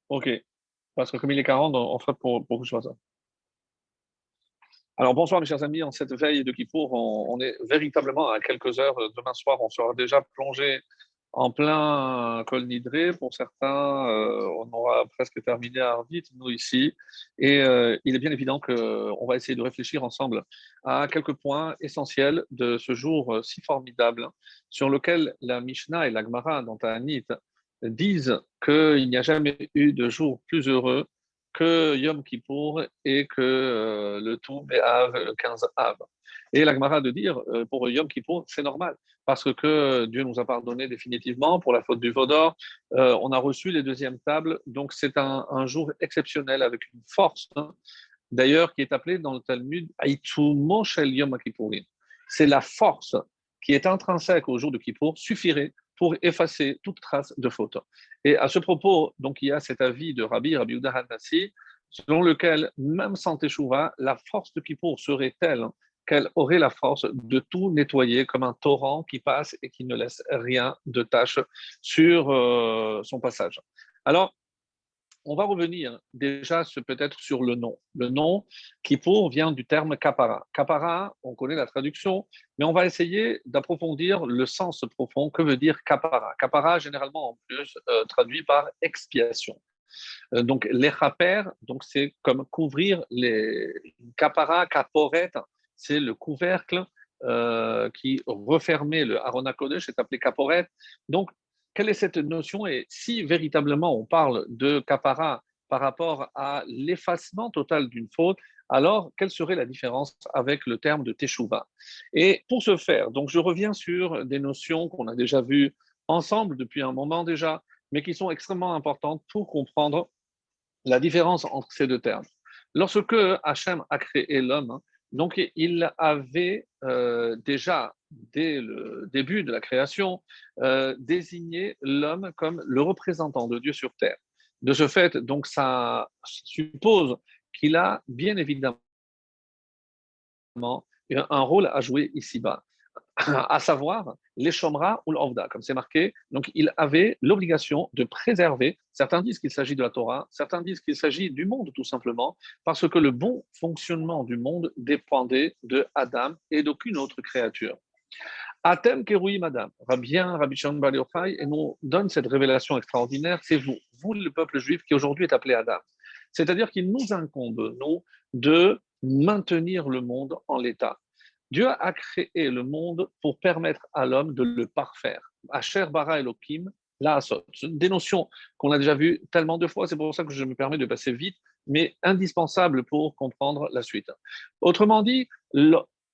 Ok, parce que comme il est 40, on fera pour que je fasse ça. Alors bonsoir mes chers amis, en cette veille de Kippour, on est véritablement à quelques heures. Demain soir, on sera déjà plongé en plein col Nidré. Pour certains, on aura presque terminé à Arvit, nous ici. Et il est bien évident qu'on va essayer de réfléchir ensemble à quelques points essentiels de ce jour si formidable, sur lequel la Mishnah et la Gemara dans Ta'anit disent qu'il n'y a jamais eu de jour plus heureux que Yom Kippour et que le tout Bé'av, le 15 Av. Et la Gemara de dire, pour Yom Kippour, c'est normal, parce que Dieu nous a pardonné définitivement pour la faute du Vaudor. On a reçu les deuxièmes tables, donc c'est un jour exceptionnel avec une force, hein, d'ailleurs, qui est appelée dans le Talmud Aïtoumo Shel Yom Kippourim. C'est la force qui est intrinsèque au jour de Kippour, suffirait pour effacer toute trace de faute. Et à ce propos, donc, il y a cet avis de Rabbi Yehuda Hanassi, selon lequel, même sans Teshuvah, la force de Kippour serait telle qu'elle aurait la force de tout nettoyer comme un torrent qui passe et qui ne laisse rien de tache sur son passage. Alors, on va revenir déjà peut-être sur le nom. Le nom Kippour vient du terme kapara. Kapara, on connaît la traduction, mais on va essayer d'approfondir le sens profond. Que veut dire kapara? Kapara, généralement en plus, traduit par expiation. Donc, les donc c'est comme couvrir les kapara, kaporet, c'est le couvercle qui refermait le Arona Kodesh, est appelé kaporet. Donc, quelle est cette notion? Et si véritablement on parle de kapara par rapport à l'effacement total d'une faute, alors quelle serait la différence avec le terme de teshuva? Et pour ce faire, donc je reviens sur des notions qu'on a déjà vues ensemble depuis un moment déjà, mais qui sont extrêmement importantes pour comprendre la différence entre ces deux termes. Lorsque Hachem a créé l'homme, hein, donc il avait déjà, dès le début de la création, désigné l'homme comme le représentant de Dieu sur terre. De ce fait, donc ça suppose qu'il a bien évidemment un rôle à jouer ici-bas, à savoir les Shomra ou l'Ovda, comme c'est marqué. Donc, il avait l'obligation de préserver. Certains disent qu'il s'agit de la Torah, certains disent qu'il s'agit du monde, tout simplement, parce que le bon fonctionnement du monde dépendait de Adam et d'aucune autre créature. Atem Kerouï Madame, bien Rabbi Shimon Bar Yochai, et nous donne cette révélation extraordinaire, c'est vous le peuple juif qui aujourd'hui est appelé Adam. C'est-à-dire qu'il nous incombe, nous, de maintenir le monde en l'état. Dieu a créé le monde pour permettre à l'homme de le parfaire. Asher bara Elohim, la asot. Des notions qu'on a déjà vues tellement de fois, c'est pour ça que je me permets de passer vite, mais indispensable pour comprendre la suite. Autrement dit,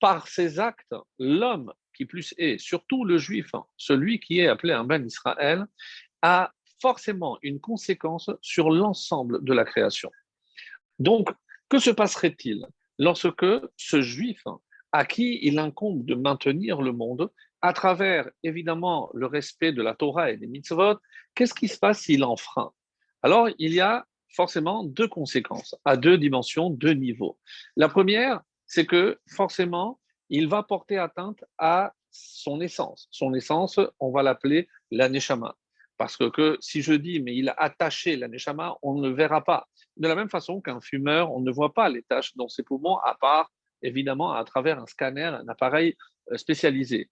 par ses actes, l'homme qui plus est, surtout le juif, celui qui est appelé un ben Israël, a forcément une conséquence sur l'ensemble de la création. Donc, que se passerait-il lorsque ce juif, à qui il incombe de maintenir le monde, à travers évidemment le respect de la Torah et des mitzvot, qu'est-ce qui se passe s'il enfreint? Alors, il y a forcément deux conséquences, à deux dimensions, deux niveaux. La première, c'est que forcément, il va porter atteinte à son essence. Son essence, on va l'appeler la neshama. Parce que si je dis, mais il a attaché la neshama, on ne le verra pas. De la même façon qu'un fumeur, on ne voit pas les taches dans ses poumons, à part, évidemment, à travers un scanner, un appareil spécialisé.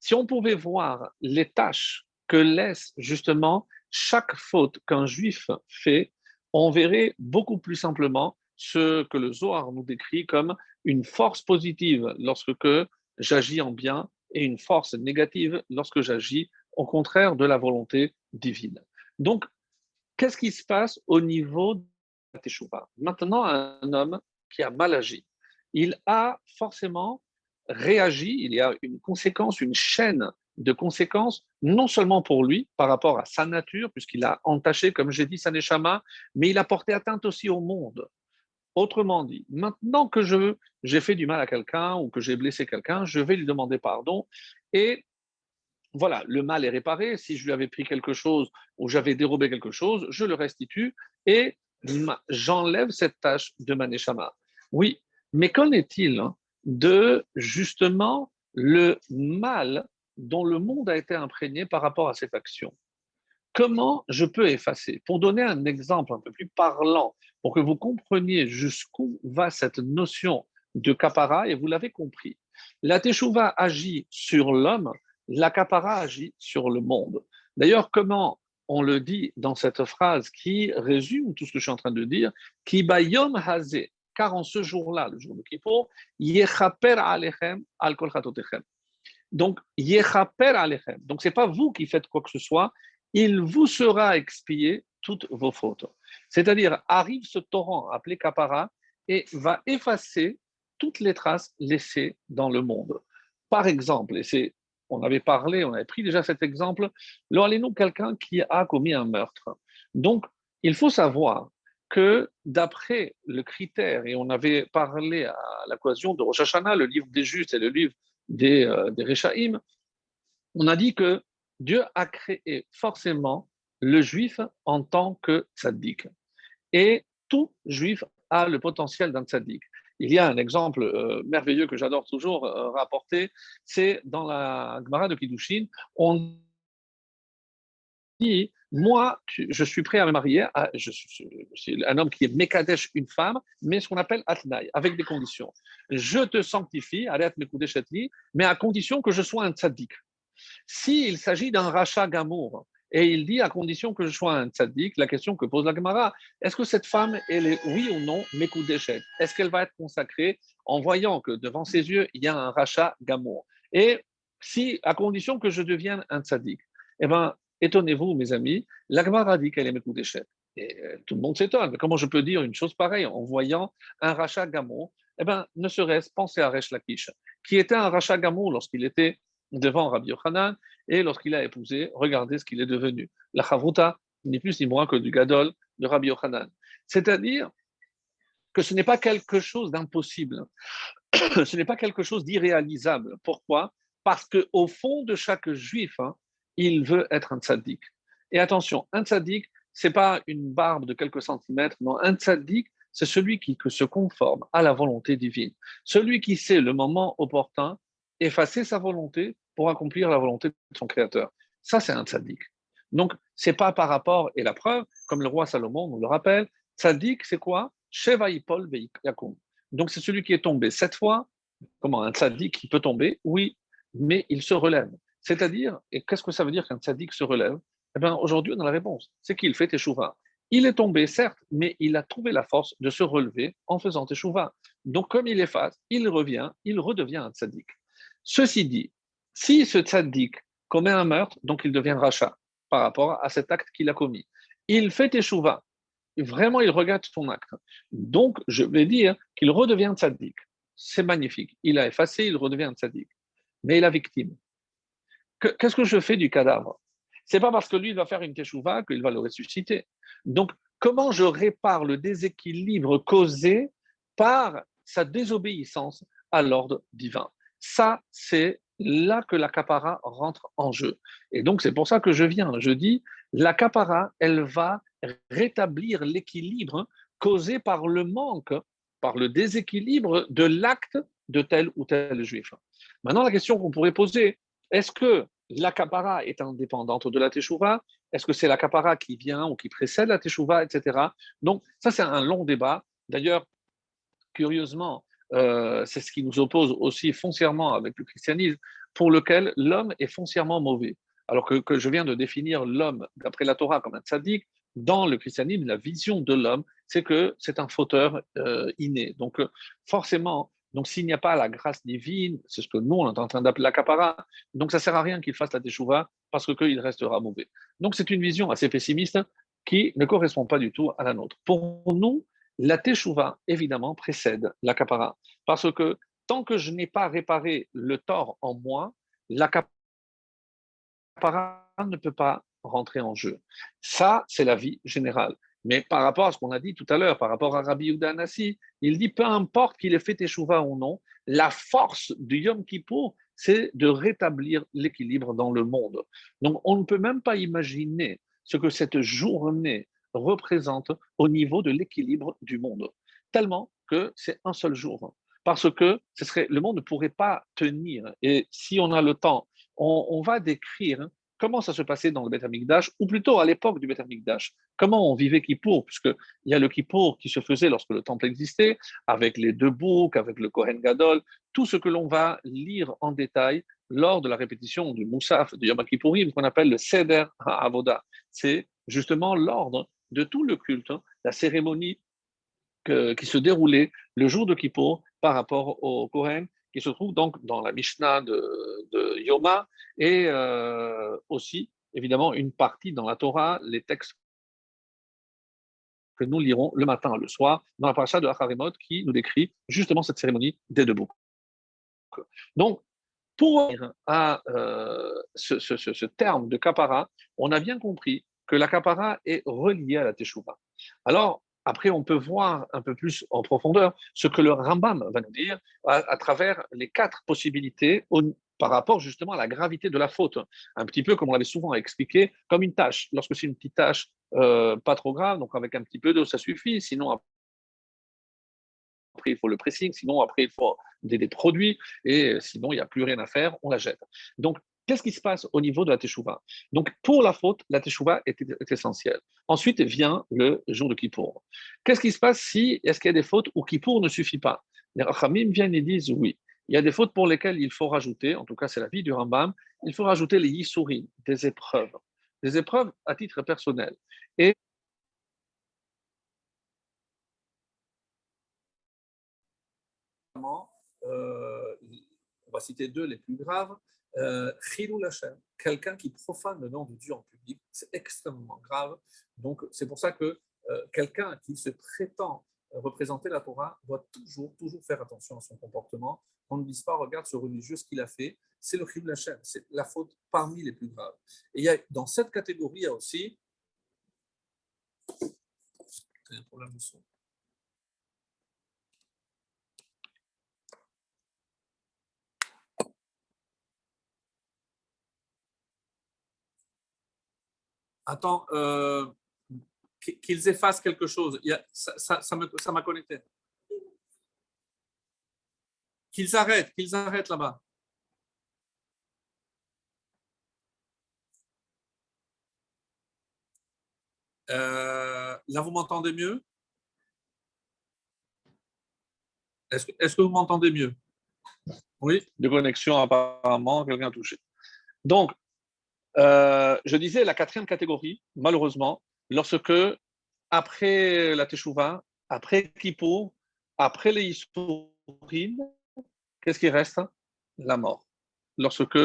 Si on pouvait voir les taches que laisse justement chaque faute qu'un juif fait, on verrait beaucoup plus simplement ce que le Zohar nous décrit comme une force positive lorsque j'agis en bien et une force négative lorsque j'agis au contraire de la volonté divine. Donc, qu'est-ce qui se passe au niveau de la Teshuvah? Maintenant, un homme qui a mal agi, il a forcément réagi, il y a une conséquence, une chaîne de conséquences, non seulement pour lui, par rapport à sa nature, puisqu'il a entaché, comme j'ai dit, sa neshama, mais il a porté atteinte aussi au monde. Autrement dit, maintenant que j'ai fait du mal à quelqu'un ou que j'ai blessé quelqu'un, je vais lui demander pardon et voilà, le mal est réparé. Si je lui avais pris quelque chose ou j'avais dérobé quelque chose, je le restitue et j'enlève cette tâche de ma neshama. Oui, mais qu'en est-il de justement le mal dont le monde a été imprégné par rapport à cette action? Comment je peux effacer? Pour donner un exemple un peu plus parlant, pour que vous compreniez jusqu'où va cette notion de kapara, et vous l'avez compris. La teshuva agit sur l'homme, la kapara agit sur le monde. D'ailleurs, comment on le dit dans cette phrase qui résume tout ce que je suis en train de dire, qui bayom hazé, car en ce jour-là, le jour de Kippour, yechaper alechem al kol chatotechem. Donc, yechaper alechem. Donc, c'est pas vous qui faites quoi que ce soit, il vous sera expié toutes vos fautes. C'est-à-dire, arrive ce torrent appelé kapara et va effacer toutes les traces laissées dans le monde. Par exemple, on avait parlé, on avait pris déjà cet exemple, nous quelqu'un qui a commis un meurtre. Donc, il faut savoir que d'après le critère, et on avait parlé à l'occasion de Rosh Hashanah, le livre des justes et le livre des Réchaïm, on a dit que Dieu a créé forcément le juif en tant que tzaddik. Et tout juif a le potentiel d'un tzaddik. Il y a un exemple merveilleux que j'adore toujours rapporter, c'est dans la Gemara de Kiddushin, on dit, moi, je suis prêt à me marier, je suis un homme qui est Mekadesh une femme, mais ce qu'on appelle Atnaï, avec des conditions. Je te sanctifie, arrête Mekudeshetli, mais à condition que je sois un tzaddik. S'il s'agit d'un rachat gamour, et il dit à condition que je sois un tzaddik, la question que pose la Gemara, est-ce que cette femme, elle est oui ou non Mekudeshet? Est-ce qu'elle va être consacrée en voyant que devant ses yeux, il y a un rachat gamour? Et si, à condition que je devienne un tzaddik, eh bien, étonnez-vous, mes amis, la Gemara dit qu'elle est Mekudeshet. Et tout le monde s'étonne. Mais comment je peux dire une chose pareille en voyant un rachat gamour? Eh bien, ne serait-ce penser à Resh Lakish, qui était un rachat gamour lorsqu'il était devant Rabbi Yochanan, et lorsqu'il a épousé, regardez ce qu'il est devenu. La chavruta, ni plus ni moins que du gadol de Rabbi Yochanan. C'est-à-dire que ce n'est pas quelque chose d'impossible, ce n'est pas quelque chose d'irréalisable. Pourquoi? Parce qu'au fond de chaque juif, il veut être un tzaddik. Et attention, un tzaddik, ce n'est pas une barbe de quelques centimètres, non, un tzaddik, c'est celui qui se conforme à la volonté divine. Celui qui sait le moment opportun effacer sa volonté pour accomplir la volonté de son créateur. Ça, c'est un tzaddik. Donc, ce n'est pas par rapport, et la preuve, comme le roi Salomon nous le rappelle, tzaddik, c'est quoi? Sheva Yipol Yakum. Donc, c'est celui qui est tombé 7 fois. Comment un tzaddik qui peut tomber? Oui, mais il se relève. C'est-à-dire, et qu'est-ce que ça veut dire qu'un tzaddik se relève? Eh bien, aujourd'hui, on a la réponse. C'est qu'il fait teshuva. Il est tombé, certes, mais il a trouvé la force de se relever en faisant teshuva. Donc, comme il efface, il revient, il redevient un tzaddik. Ceci dit, si ce tzaddik commet un meurtre, donc il devient rachat par rapport à cet acte qu'il a commis. Il fait teshuva. Vraiment, il regarde son acte. Donc, je vais dire qu'il redevient tzaddik. C'est magnifique. Il a effacé, il redevient un tzaddik. Mais la victime, qu'est-ce que je fais du cadavre? C'est pas parce que lui il va faire une teshuva qu'il va le ressusciter. Donc, comment je répare le déséquilibre causé par sa désobéissance à l'ordre divin? Ça, c'est là que la kapara rentre en jeu. Et donc, c'est pour ça que je dis, la kapara, elle va rétablir l'équilibre causé par le manque, par le déséquilibre de l'acte de tel ou tel juif. Maintenant, la question qu'on pourrait poser, est-ce que la kapara est indépendante de la teshuva? Est-ce que c'est la kapara qui vient ou qui précède la teshuva, etc. Donc, ça, c'est un long débat. D'ailleurs, curieusement, c'est ce qui nous oppose aussi foncièrement avec le christianisme, pour lequel l'homme est foncièrement mauvais. Alors que je viens de définir l'homme, d'après la Torah, comme un tzaddik, dans le christianisme, la vision de l'homme, c'est que c'est un fauteur inné. Donc, forcément, donc s'il n'y a pas la grâce divine, c'est ce que nous, on est en train d'appeler la kapara, donc ça ne sert à rien qu'il fasse la teshuva, parce qu'il restera mauvais. Donc, c'est une vision assez pessimiste qui ne correspond pas du tout à la nôtre. Pour nous, la teshuva, évidemment, précède la kapara. Parce que tant que je n'ai pas réparé le tort en moi, la kapara ne peut pas rentrer en jeu. Ça, c'est la vie générale. Mais par rapport à ce qu'on a dit tout à l'heure, par rapport à Rabbi Yehuda Hanassi, il dit peu importe qu'il ait fait teshuva ou non, la force du Yom Kippour, c'est de rétablir l'équilibre dans le monde. Donc, on ne peut même pas imaginer ce que cette journée représente au niveau de l'équilibre du monde. Tellement que c'est un seul jour. Parce que le monde ne pourrait pas tenir. Et si on a le temps, on va décrire comment ça se passait dans le Beth Amikdash, ou plutôt à l'époque du Beth Amikdash. Comment on vivait Kippour, puisqu'il y a le Kippour qui se faisait lorsque le temple existait, avec les deux boucs, avec le Kohen Gadol, tout ce que l'on va lire en détail lors de la répétition du Moussaf, du Yom Kippourim, qu'on appelle le Seder HaAvoda. C'est justement l'ordre de tout le culte, la cérémonie qui se déroulait le jour de Kippour par rapport au Kohen, qui se trouve donc dans la Mishnah de Yoma, et aussi, évidemment, une partie dans la Torah, les textes que nous lirons le matin et le soir dans la paracha de Acharimot qui nous décrit justement cette cérémonie des deux boucs. Donc, pour revenir à ce terme de kapara, on a bien compris que la kapara est reliée à la teshuva. Alors, après, on peut voir un peu plus en profondeur ce que le Rambam va nous dire à travers les 4 possibilités par rapport justement à la gravité de la faute. Un petit peu comme on l'avait souvent expliqué, comme une tâche. Lorsque c'est une petite tâche pas trop grave, donc avec un petit peu d'eau, ça suffit. Sinon, après, il faut le pressing, sinon, après, il faut des produits, et sinon, il n'y a plus rien à faire, on la jette. Donc, qu'est-ce qui se passe au niveau de la teshuva? Donc, pour la faute, la teshuva est essentielle. Ensuite vient le jour de Kippour. Qu'est-ce qui se passe si, est-ce qu'il y a des fautes où Kippour ne suffit pas? Les Rachamim viennent et disent oui. Il y a des fautes pour lesquelles il faut rajouter, en tout cas, c'est la vie du Rambam, il faut rajouter les yisurim, des épreuves à titre personnel. Et on va citer 2 les plus graves. Chilul Hashem, quelqu'un qui profane le nom de Dieu en public, c'est extrêmement grave. Donc, c'est pour ça que quelqu'un qui se prétend représenter la Torah doit toujours faire attention à son comportement. On ne dise pas, regarde ce religieux, ce qu'il a fait, c'est le Chilul Hashem, c'est la faute parmi les plus graves. Et dans cette catégorie, il y a aussi. C'est un problème de son. Attends, qu'ils effacent quelque chose. Ça m'a connecté. Qu'ils arrêtent là-bas. Là, vous m'entendez mieux? Est-ce que vous m'entendez mieux? Oui, de connexion apparemment, quelqu'un a touché. Donc, je disais la 4e catégorie, malheureusement, lorsque, après la Teshuvah, après Kippour, après les Issourim, qu'est-ce qui reste? La mort. Lorsque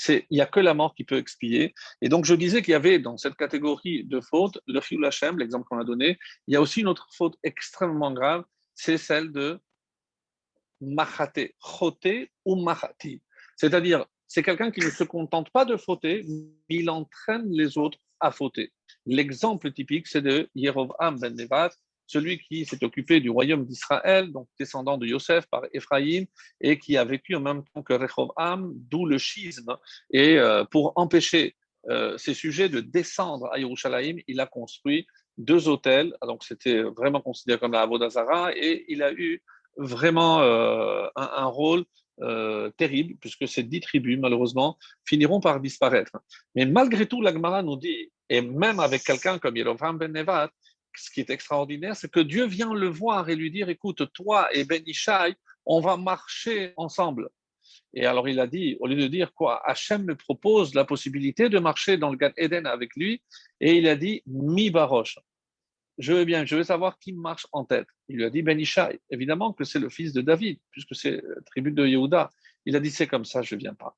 il n'y a que la mort qui peut expier. Et donc, je disais qu'il y avait dans cette catégorie de fautes, le Chilul Hashem, l'exemple qu'on a donné, il y a aussi une autre faute extrêmement grave, c'est celle de Machaté, Choté ou Machati. C'est-à-dire, c'est quelqu'un qui ne se contente pas de fauter, mais il entraîne les autres à fauter. L'exemple typique, c'est de Yerovam ben Nevat, celui qui s'est occupé du royaume d'Israël, donc descendant de Yosef par Éphraïm, et qui a vécu en même temps que Rehovam, d'où le schisme. Et pour empêcher ces sujets de descendre à Yerushalayim, il a construit 2 hôtels, donc c'était vraiment considéré comme la Avodah Zarah, et il a eu vraiment un rôle terrible, puisque ces 10 tribus, malheureusement, finiront par disparaître. Mais malgré tout, la Gemara nous dit, et même avec quelqu'un comme Yerovam ben Nevat, ce qui est extraordinaire, c'est que Dieu vient le voir et lui dire, écoute, toi et Ben Ishai, on va marcher ensemble. Et alors il a dit, au lieu de dire quoi, Hachem me propose la possibilité de marcher dans le Gan Eden avec lui, et il a dit, mi baroche. Je veux savoir qui marche en tête. Il lui a dit Ben Ishai. Évidemment que c'est le fils de David, puisque c'est la tribu de Yehuda. Il a dit c'est comme ça, je ne viens pas.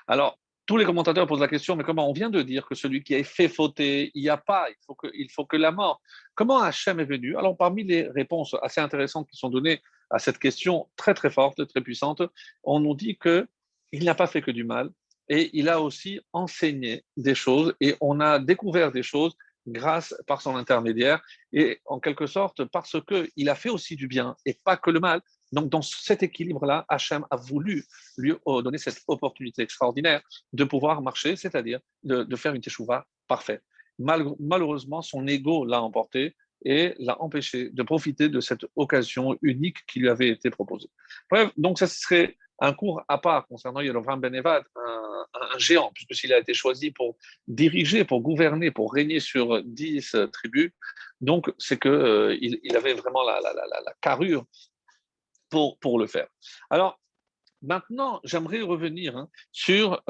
Alors, tous les commentateurs posent la question, mais comment on vient de dire que celui qui a fait fauter, il n'y a pas, il faut que la mort. Comment Hachem est venu? Alors, parmi les réponses assez intéressantes qui sont données à cette question très très forte, très puissante, on nous dit qu'il n'a pas fait que du mal et il a aussi enseigné des choses et on a découvert des choses grâce par son intermédiaire et en quelque sorte parce qu'il a fait aussi du bien et pas que le mal. Donc dans cet équilibre-là, Hachem a voulu lui donner cette opportunité extraordinaire de pouvoir marcher, c'est-à-dire de faire une teshuva parfaite. Malheureusement, son ego l'a emporté et l'a empêché de profiter de cette occasion unique qui lui avait été proposée. Bref, donc ça serait un cours à part concernant Yerovram Ben Nevat, un géant, puisque s'il a été choisi pour diriger, pour gouverner, pour régner sur 10 tribus, donc c'est que il avait vraiment la carrure pour le faire. Alors, maintenant, j'aimerais revenir sur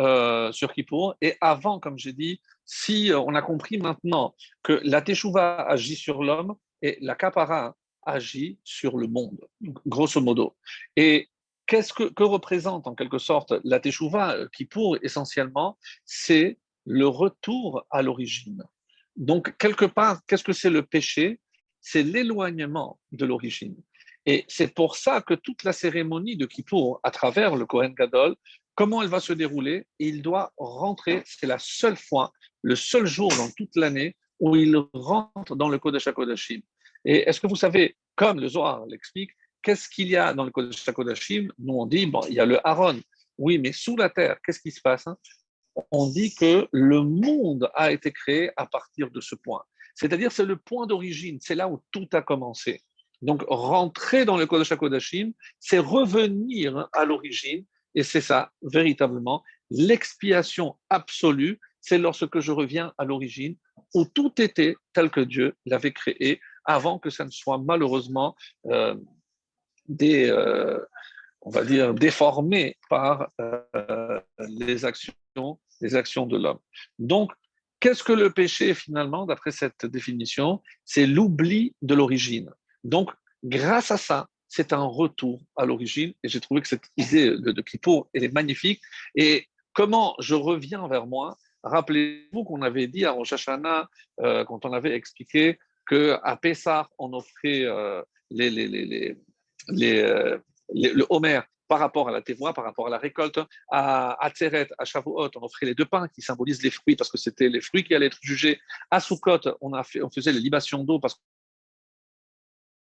Kippour. Et avant, comme j'ai dit, si on a compris maintenant que la Teshuvah agit sur l'homme et la Kapara agit sur le monde, grosso modo. Et que représente en quelque sorte la Teshuvah Kippour essentiellement? C'est le retour à l'origine. Donc, quelque part, qu'est-ce que c'est le péché? C'est l'éloignement de l'origine. Et c'est pour ça que toute la cérémonie de Kippour, à travers le Kohen Gadol, comment elle va se dérouler? Il doit rentrer, c'est la seule fois, le seul jour dans toute l'année où il rentre dans le Kodesh HaKodashim. Et est-ce que vous savez, comme le Zohar l'explique, qu'est-ce qu'il y a dans le Kodesh HaKodashim? Nous, on dit, bon, il y a le Aaron. Oui, mais sous la terre, qu'est-ce qui se passe? On dit que le monde a été créé à partir de ce point. C'est-à-dire, c'est le point d'origine, c'est là où tout a commencé. Donc, rentrer dans le Kodesh HaKodashim, c'est revenir à l'origine, et c'est ça, véritablement, l'expiation absolue, c'est lorsque je reviens à l'origine, où tout était tel que Dieu l'avait créé, avant que ça ne soit malheureusement des, on va dire, déformé par les actions de l'homme. Donc, qu'est-ce que le péché finalement, d'après cette définition? C'est l'oubli de l'origine. Donc, grâce à ça, c'est un retour à l'origine. Et j'ai trouvé que cette idée de Kippour, elle est magnifique. Et comment je reviens vers moi? Rappelez-vous qu'on avait dit à Rosh Hashanah, quand on avait expliqué qu'à Pessah, on offrait les, les, les, les, les le Homer par rapport à la Tevoa, par rapport à la récolte, à Atzeret, à Shavuot, on offrait les deux pains qui symbolisent les fruits parce que c'était les fruits qui allaient être jugés. À Sukkot, on faisait les libations d'eau parce que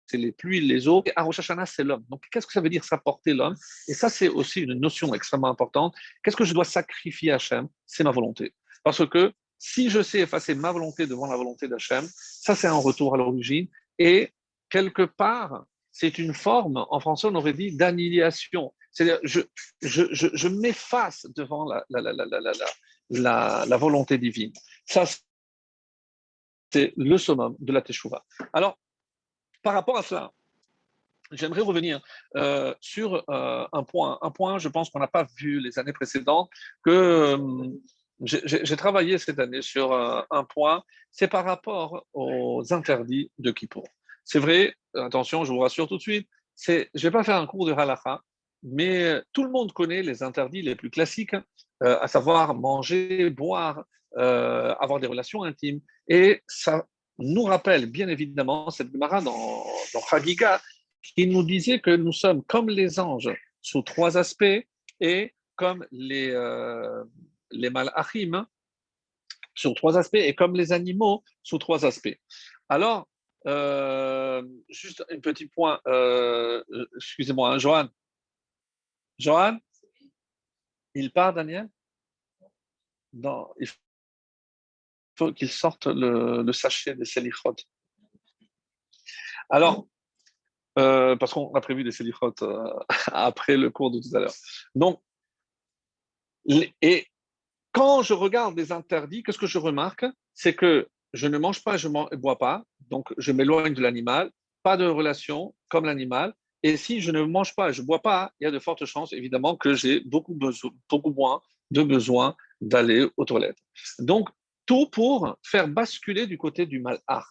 c'est les pluies, les eaux. Et à Rosh Hashanah, c'est l'homme. Donc, qu'est-ce que ça veut dire s'apporter l'homme? Et ça, c'est aussi une notion extrêmement importante. Qu'est-ce que je dois sacrifier à Hachem? C'est ma volonté. Parce que si je sais effacer ma volonté devant la volonté d'Hachem, ça, c'est un retour à l'origine. Et quelque part, c'est une forme, en français, on aurait dit d'annihilation. C'est-à-dire, je m'efface devant la volonté divine. Ça, c'est le summum de la Teshuvah. Alors, par rapport à cela, j'aimerais revenir sur un point, je pense qu'on n'a pas vu les années précédentes, que j'ai travaillé cette année sur un point, c'est par rapport aux interdits de Kippour. C'est vrai, attention, je vous rassure tout de suite, je ne vais pas faire un cours de halakha, mais tout le monde connaît les interdits les plus classiques, à savoir manger, boire, avoir des relations intimes. Et ça nous rappelle bien évidemment cette Gemara dans Chagiga, qui nous disait que nous sommes comme les anges sous trois aspects et comme les malachim sur trois aspects et comme les animaux sous trois aspects. Alors, juste un petit point, excusez-moi, hein, Johan. Johan, il part, Daniel? Il faut qu'il sorte le sachet des selichot. Alors, parce qu'on a prévu des selichot après le cours de tout à l'heure. Donc, et quand je regarde les interdits, qu'est-ce que je remarque? C'est que je ne mange pas, je ne bois pas, donc je m'éloigne de l'animal, pas de relation comme l'animal. Et si je ne mange pas, je ne bois pas, il y a de fortes chances, évidemment, que j'ai beaucoup moins de besoin d'aller aux toilettes. Donc, tout pour faire basculer du côté du mal-ach.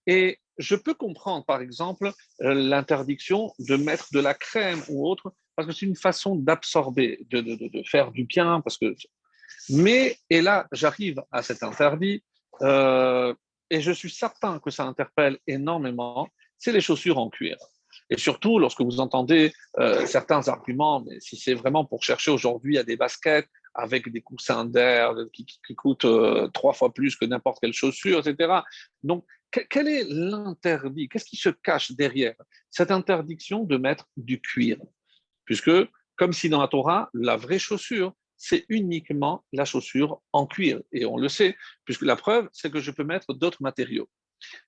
Et je peux comprendre, par exemple, l'interdiction de mettre de la crème ou autre, parce que c'est une façon d'absorber, de faire du bien, parce que mais, et là, j'arrive à cet interdit, et je suis certain que ça interpelle énormément, c'est les chaussures en cuir. Et surtout, lorsque vous entendez certains arguments, mais si c'est vraiment pour chercher aujourd'hui à des baskets avec des coussins d'air qui coûtent trois fois plus que n'importe quelle chaussure, etc. Donc, quel est l'interdit? Qu'est-ce qui se cache derrière cette interdiction de mettre du cuir? Puisque, comme si dans la Torah, la vraie chaussure, c'est uniquement la chaussure en cuir. Et on le sait, puisque la preuve, c'est que je peux mettre d'autres matériaux.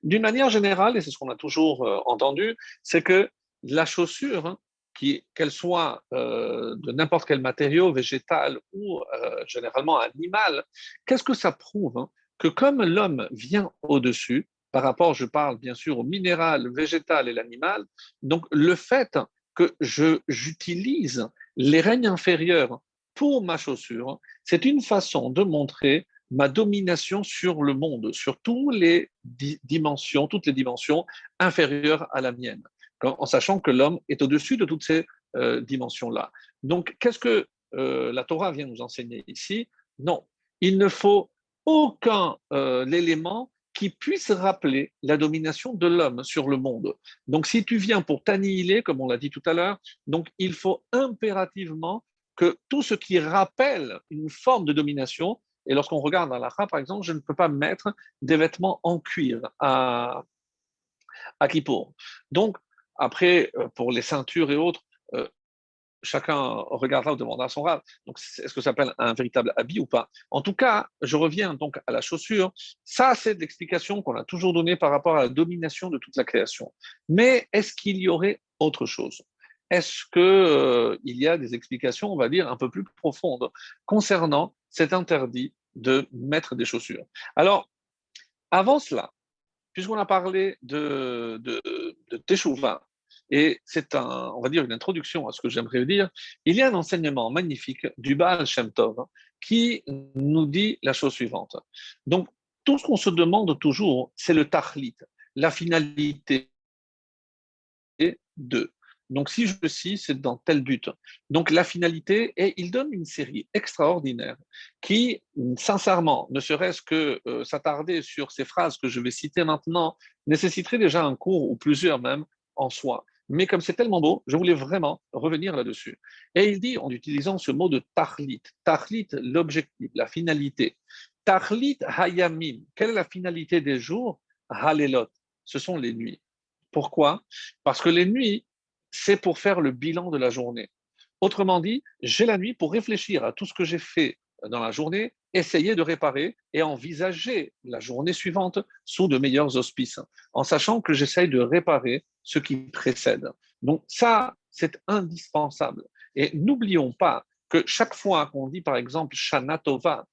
D'une manière générale, et c'est ce qu'on a toujours entendu, c'est que la chaussure, qu'elle soit de n'importe quel matériau, végétal ou généralement animal, qu'est-ce que ça prouve, hein? Que comme l'homme vient au-dessus, par rapport, je parle bien sûr au minéral, le végétal et l'animal, donc le fait que j'utilise les règnes inférieurs pour ma chaussure, c'est une façon de montrer ma domination sur le monde, sur toutes les dimensions inférieures à la mienne, en sachant que l'homme est au-dessus de toutes ces dimensions-là. Donc, qu'est-ce que la Torah vient nous enseigner ici? Non, il ne faut aucun élément qui puisse rappeler la domination de l'homme sur le monde. Donc, si tu viens pour t'annihiler, comme on l'a dit tout à l'heure, donc il faut impérativement que tout ce qui rappelle une forme de domination, et lorsqu'on regarde dans l'Ara, par exemple, je ne peux pas mettre des vêtements en cuir à Kippour. Donc, après, pour les ceintures et autres, euh, chacun regardera ou demandera à son rave. Donc, est-ce que ça s'appelle un véritable habit ou pas? En tout cas, je reviens donc à la chaussure. Ça, c'est l'explication qu'on a toujours donnée par rapport à la domination de toute la création. Mais est-ce qu'il y aurait autre chose? Est-ce qu'il y a des explications, on va dire, un peu plus profondes concernant cet interdit de mettre des chaussures? Alors, avant cela, puisqu'on a parlé de Teshuvah, et c'est on va dire, une introduction à ce que j'aimerais dire, il y a un enseignement magnifique du Baal Shem Tov qui nous dit la chose suivante. Donc, tout ce qu'on se demande toujours, c'est le tachlit, la finalité de. Donc, si je le cite, c'est dans tel but. Donc, la finalité, et il donne une série extraordinaire qui, sincèrement, ne serait-ce que s'attarder sur ces phrases que je vais citer maintenant, nécessiterait déjà un cours ou plusieurs même en soi. Mais comme c'est tellement beau, je voulais vraiment revenir là-dessus. Et il dit, en utilisant ce mot de tahlit, l'objectif, la finalité. Tahlit hayamim, quelle est la finalité des jours? Halelot, ce sont les nuits. Pourquoi? Parce que les nuits, c'est pour faire le bilan de la journée. Autrement dit, j'ai la nuit pour réfléchir à tout ce que j'ai fait dans la journée, essayer de réparer et envisager la journée suivante sous de meilleurs auspices, en sachant que j'essaye de réparer ce qui précède. Donc ça, c'est indispensable. Et n'oublions pas que chaque fois qu'on dit par exemple Shana Tova,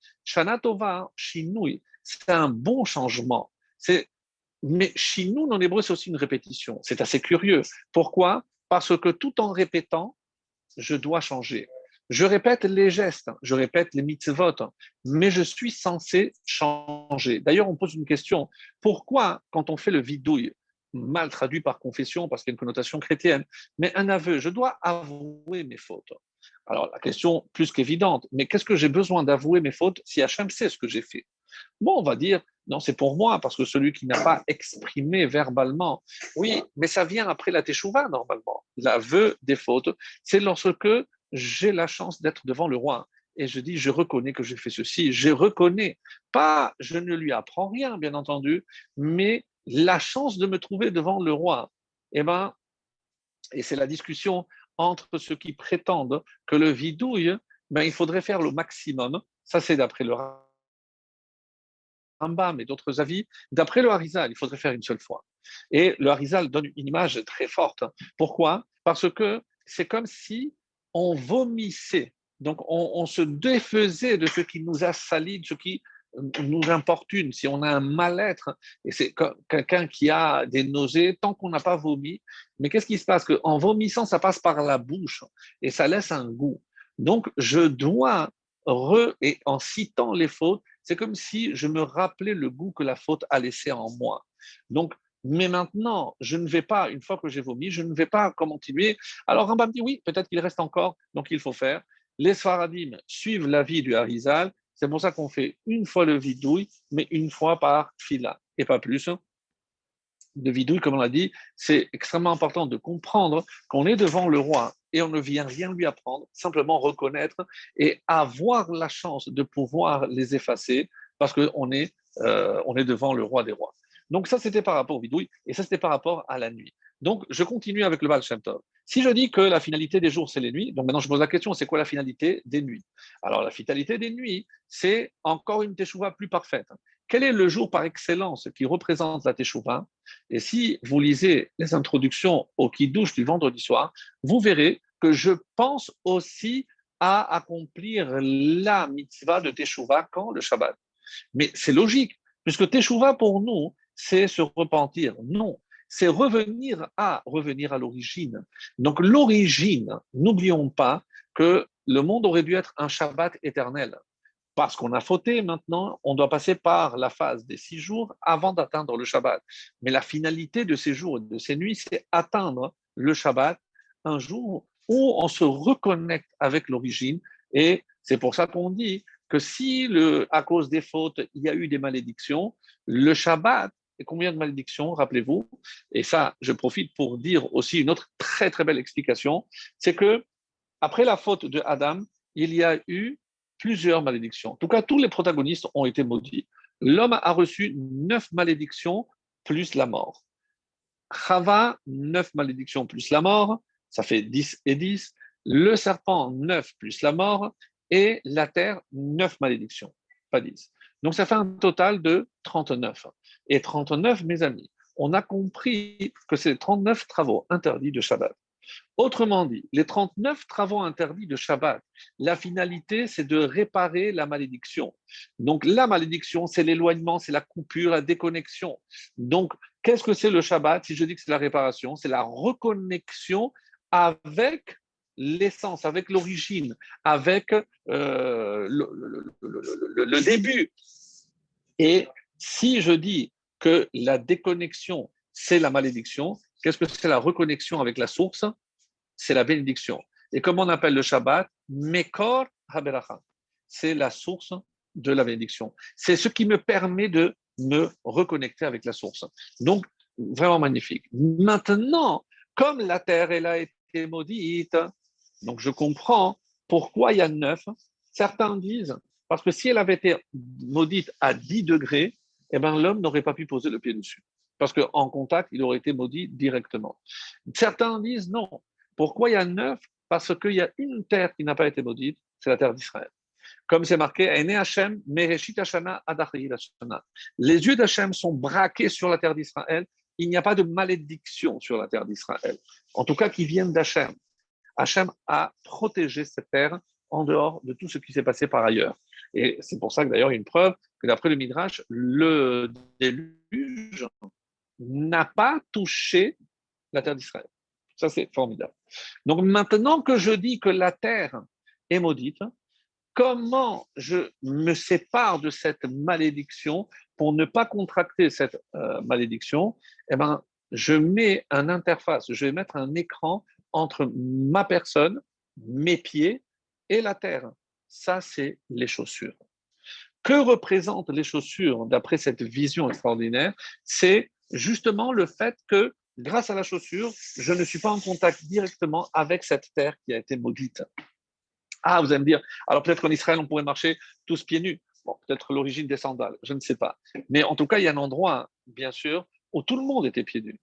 Shinui, c'est un bon changement. Mais chez nous, en hébreu, c'est aussi une répétition. C'est assez curieux. Pourquoi? Parce que tout en répétant, je dois changer. Je répète les gestes, je répète les mitzvot, mais je suis censé changer. D'ailleurs, on pose une question. Pourquoi, quand on fait le vidouille, mal traduit par confession parce qu'il y a une connotation chrétienne, mais un aveu, je dois avouer mes fautes? Alors, la question plus qu'évidente, mais qu'est-ce que j'ai besoin d'avouer mes fautes si Hachem sait ce que j'ai fait? Bon, on va dire, non, c'est pour moi, parce que celui qui n'a pas exprimé verbalement, oui, mais ça vient après la teshuva, normalement. L'aveu des fautes, c'est lorsque j'ai la chance d'être devant le roi. Et je dis, je reconnais que j'ai fait ceci, je reconnais. Pas, je ne lui apprends rien, bien entendu, mais la chance de me trouver devant le roi. Eh ben, et c'est la discussion entre ceux qui prétendent que le vidouille, ben, il faudrait faire le maximum. Ça, c'est d'après le Rambam et d'autres avis, d'après le Harizal, il faudrait faire une seule fois. Et le Harizal donne une image très forte. Pourquoi? Parce que c'est comme si on vomissait. Donc, on se défaisait de ce qui nous a sali, de ce qui nous importune. Si on a un mal-être, et c'est quelqu'un qui a des nausées, tant qu'on n'a pas vomi, mais qu'est-ce qui se passe? En vomissant, ça passe par la bouche et ça laisse un goût. Donc, je dois, et en citant les fautes, c'est comme si je me rappelais le goût que la faute a laissé en moi. Donc, mais maintenant, je ne vais pas, une fois que j'ai vomi, je ne vais pas continuer. Alors Rambam dit oui, peut-être qu'il reste encore, donc il faut faire. Les Sfaradim suivent l'avis du Harizal. C'est pour ça qu'on fait une fois le vidouille, mais une fois par fila, et pas plus. De vidouille, comme on l'a dit, c'est extrêmement important de comprendre qu'on est devant le roi et on ne vient rien lui apprendre, simplement reconnaître et avoir la chance de pouvoir les effacer parce on est devant le roi des rois. Donc ça, c'était par rapport au vidouille et ça, c'était par rapport à la nuit. Donc, je continue avec le Baal Shem Tov. Si je dis que la finalité des jours, c'est les nuits, donc maintenant je pose la question, c'est quoi la finalité des nuits? Alors, la finalité des nuits, c'est encore une teshuva plus parfaite. quel est le jour par excellence qui représente la Teshuvah? Et si vous lisez les introductions au Kiddush du vendredi soir, vous verrez que je pense aussi à accomplir la mitzvah de Teshuvah quand le Shabbat. Mais c'est logique, puisque Teshuvah pour nous, c'est se repentir. Non, c'est revenir à l'origine. Donc l'origine, n'oublions pas que le monde aurait dû être un Shabbat éternel. Parce qu'on a fauté maintenant, on doit passer par la phase des 6 jours avant d'atteindre le Shabbat. Mais la finalité de ces jours et de ces nuits, c'est atteindre le Shabbat, un jour où on se reconnecte avec l'origine. Et c'est pour ça qu'on dit que si, à cause des fautes, il y a eu des malédictions, le Shabbat, et combien de malédictions, rappelez-vous? Et ça, je profite pour dire aussi une autre très très belle explication, c'est que après la faute de Adam, il y a eu plusieurs malédictions. En tout cas, tous les protagonistes ont été maudits. L'homme a reçu 9 malédictions plus la mort. Chava, 9 malédictions plus la mort, ça fait 10 et 10. Le serpent, 9 plus la mort. Et la terre, 9 malédictions, pas 10. Donc ça fait un total de 39. Et 39, mes amis, on a compris que c'est 39 travaux interdits de Shabbat. Autrement dit, les 39 travaux interdits de Shabbat, la finalité, c'est de réparer la malédiction. Donc, la malédiction, c'est l'éloignement, c'est la coupure, la déconnexion. Donc, qu'est-ce que c'est le Shabbat? Si je dis que c'est la réparation, c'est la reconnexion avec l'essence, avec l'origine, avec le début. Et si je dis que la déconnexion, c'est la malédiction, qu'est-ce que c'est la reconnexion avec la source? C'est la bénédiction. Et comme on appelle le Shabbat, Mekor HaBeracha. C'est la source de la bénédiction. C'est ce qui me permet de me reconnecter avec la source. Donc, vraiment magnifique. Maintenant, comme la terre, elle a été maudite, donc je comprends pourquoi il y a 9. Certains disent, parce que si elle avait été maudite à 10 degrés, eh ben, l'homme n'aurait pas pu poser le pied dessus. Parce qu'en contact, il aurait été maudit directement. Certains disent non. Pourquoi il y a 9? Parce qu'il y a une terre qui n'a pas été maudite, c'est la terre d'Israël. Comme c'est marqué, les yeux d'Hachem sont braqués sur la terre d'Israël. Il n'y a pas de malédiction sur la terre d'Israël. En tout cas, qui viennent d'Hachem. Hachem a protégé cette terre en dehors de tout ce qui s'est passé par ailleurs. Et c'est pour ça que d'ailleurs, il y a une preuve que d'après le Midrash, le déluge n'a pas touché la terre d'Israël. Ça, c'est formidable. Donc maintenant que je dis que la terre est maudite, comment je me sépare de cette malédiction pour ne pas contracter cette malédiction? Eh ben, je mets une interface, je vais mettre un écran entre ma personne, mes pieds et la terre. Ça, c'est les chaussures. Que représentent les chaussures d'après cette vision extraordinaire? C'est justement le fait que grâce à la chaussure, je ne suis pas en contact directement avec cette terre qui a été maudite. Ah, vous allez me dire, alors peut-être qu'en Israël, on pourrait marcher tous pieds nus. Bon, peut-être l'origine des sandales, je ne sais pas. Mais en tout cas, il y a un endroit, bien sûr, où tout le monde était pieds nus.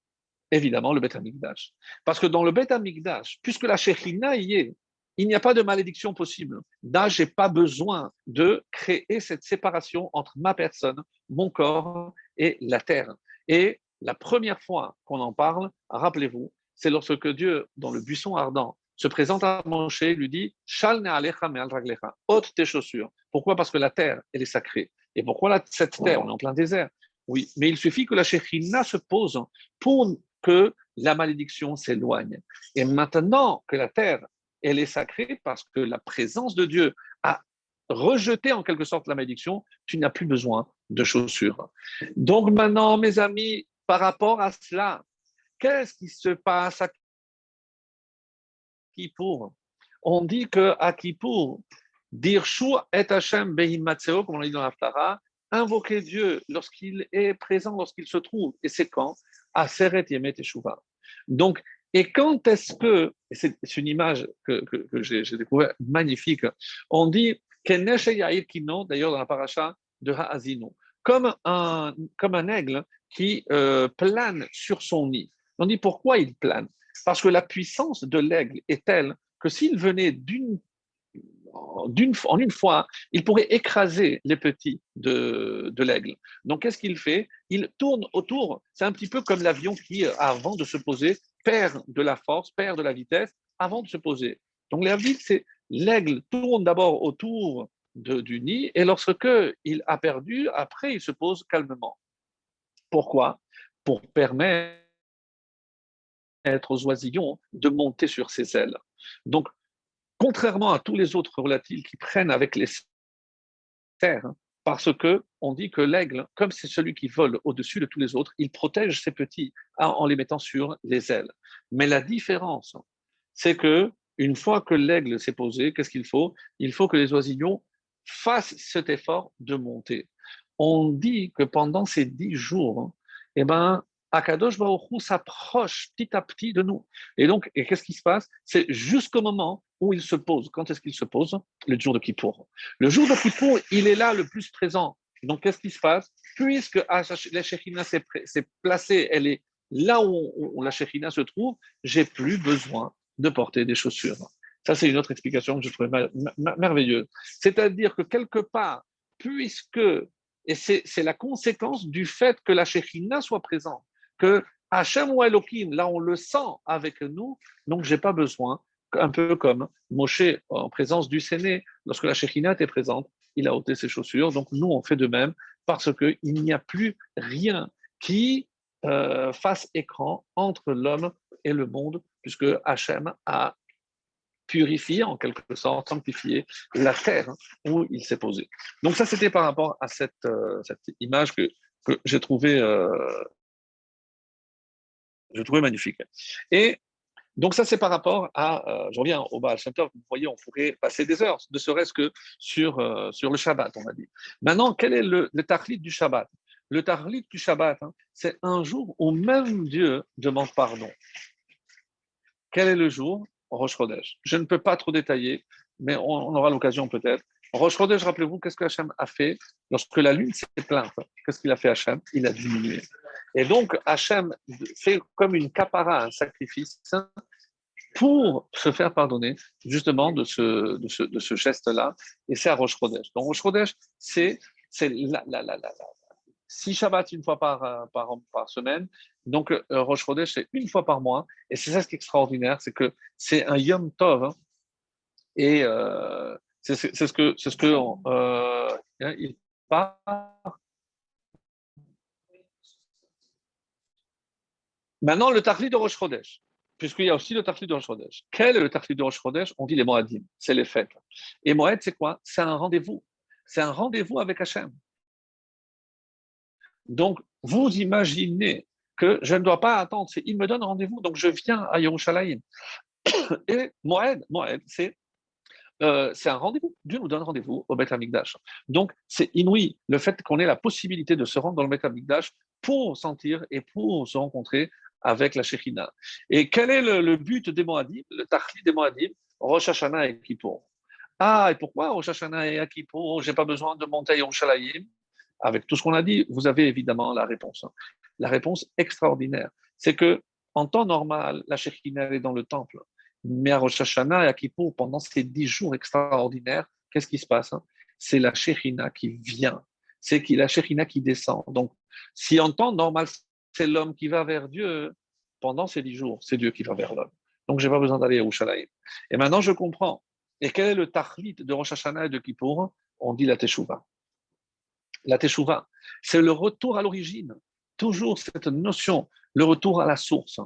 Évidemment, le Beth Amikdash. Parce que dans le Beth Amikdash, puisque la Shekhinah y est, il n'y a pas de malédiction possible. Là, je n'ai pas besoin de créer cette séparation entre ma personne, mon corps et la terre. Et la première fois qu'on en parle, rappelez-vous, c'est lorsque Dieu, dans le buisson ardent, se présente à Moshe et lui dit Shal ne'alecha me'al raglecha, ôte tes chaussures. Pourquoi? Parce que la terre, elle est sacrée. Et pourquoi cette terre? On est en plein désert. Oui, mais il suffit que la Shekhinah se pose pour que la malédiction s'éloigne. Et maintenant que la terre, elle est sacrée parce que la présence de Dieu a rejeté en quelque sorte la malédiction, tu n'as plus besoin de chaussures. Donc maintenant, mes amis, par rapport à cela, qu'est-ce qui se passe à Kippour? On dit qu'à Kippour, Dirshu et Hashem behimatseo, comme on l'a dit dans l'Aftara, invoquer Dieu lorsqu'il est présent, lorsqu'il se trouve. Et c'est quand? À Seret Yemet Teshuvah. Donc, et quand est-ce que, et c'est une image que j'ai découvert magnifique, on dit Kenesh Yair Kino, d'ailleurs dans la paracha de Ha'azino, comme un aigle qui plane sur son nid. On dit pourquoi il plane? Parce que la puissance de l'aigle est telle que s'il venait en une fois, il pourrait écraser les petits de l'aigle. Donc, qu'est-ce qu'il fait? Il tourne autour. C'est un petit peu comme l'avion qui, avant de se poser, perd de la force, perd de la vitesse avant de se poser. Donc, l'avion, c'est l'aigle tourne d'abord autour du nid et lorsque il a perdu, après, il se pose calmement. Pourquoi? Pour permettre aux oisillons de monter sur ses ailes. Donc, contrairement à tous les autres relatives qui prennent avec les serres, hein, parce que on dit que l'aigle, comme c'est celui qui vole au-dessus de tous les autres, il protège ses petits en les mettant sur les ailes. Mais la différence, c'est que une fois que l'aigle s'est posé, qu'est-ce qu'il faut? Il faut que les oisillons fassent cet effort de monter. On dit que pendant ces 10 jours, hein, eh ben, Akadosh Baruch Hu s'approche petit à petit de nous. Et donc, qu'est-ce qui se passe? C'est jusqu'au moment où il se pose. Quand est-ce qu'il se pose? Le jour de Kippour. Le jour de Kippour, il est là le plus présent. Donc, qu'est-ce qui se passe? Puisque la Shekhinah s'est placée, elle est là où la Shekhinah se trouve, j'ai plus besoin de porter des chaussures. Ça, c'est une autre explication que je trouvais merveilleuse. C'est-à-dire que quelque part, puisque, et c'est la conséquence du fait que la Shekhinah soit présente, que Hachem ou Elohim, là on le sent avec nous, donc j'ai pas besoin, un peu comme Moshe en présence du Séné, lorsque la Shekhinah était présente, il a ôté ses chaussures, donc nous on fait de même, parce qu'il n'y a plus rien qui fasse écran entre l'homme et le monde, puisque Hachem a purifié, en quelque sorte, sanctifié la terre où il s'est posé. Donc ça, c'était par rapport à cette image que j'ai trouvé magnifique. Et donc ça, c'est par rapport à, je reviens au Baal Shem Tov, vous voyez, on pourrait passer des heures, ne serait-ce que sur le Shabbat, on a dit. Maintenant, quel est le tahlit du Shabbat? Le tahlit du Shabbat, hein, c'est un jour où même Dieu demande pardon. Quel est le jour? Rosh Chodesh. Je ne peux pas trop détailler, mais on aura l'occasion peut-être. Rosh Chodesh, rappelez-vous, qu'est-ce que Hachem a fait lorsque la lune s'est plainte? Qu'est-ce qu'il a fait Hachem? Il a diminué. Et donc, Hachem fait comme une capara, un sacrifice, pour se faire pardonner justement de ce geste-là. Et c'est à Rosh Chodesh. Donc, Rosh Chodesh, c'est la 6 Shabbats une fois par semaine. Donc, Rosh Chodesh, c'est une fois par mois. Et c'est ça ce qui est extraordinaire, c'est que c'est un Yom Tov. Hein, et c'est ce que il part. Maintenant, le Tachlit de Rosh Chodesh, puisqu'il y a aussi le Tachlit de Rosh Chodesh. Quel est le Tachlit de Rosh Chodesh? On dit les Moadim, c'est les fêtes. Et Moed, c'est quoi? C'est un rendez-vous. C'est un rendez-vous avec Hachem. Donc, vous imaginez que je ne dois pas attendre. Il me donne rendez-vous, donc je viens à Yerushalayim. Et Moed, c'est un rendez-vous. Dieu nous donne rendez-vous au Beth Amikdash. Donc, c'est inouï le fait qu'on ait la possibilité de se rendre dans le Beth Amikdash pour sentir et pour se rencontrer avec la Shekhinah. Et quel est le but des Moadim, le Tachli des Moadim? Rosh Hashanah et Kippour. Ah, et pourquoi Rosh Hashanah et Kippour, je n'ai pas besoin de monter à Yerushalayim? Avec tout ce qu'on a dit, vous avez évidemment la réponse. La réponse extraordinaire, c'est que en temps normal, la Shekhina est dans le temple. Mais à Rosh Hashanah et à Kippour, pendant ces 10 jours extraordinaires, qu'est-ce qui se passe? C'est la Shekhina qui vient. C'est la Shekhina qui descend. Donc, si en temps normal, c'est l'homme qui va vers Dieu, pendant ces 10 jours, c'est Dieu qui va vers l'homme. Donc, je n'ai pas besoin d'aller à Yerushalayim. Et maintenant, je comprends. Et quel est le tachlit de Rosh Hashanah et de Kippour? On dit la Teshuvah. La Teshuvah, c'est le retour à l'origine. Toujours cette notion, le retour à la source.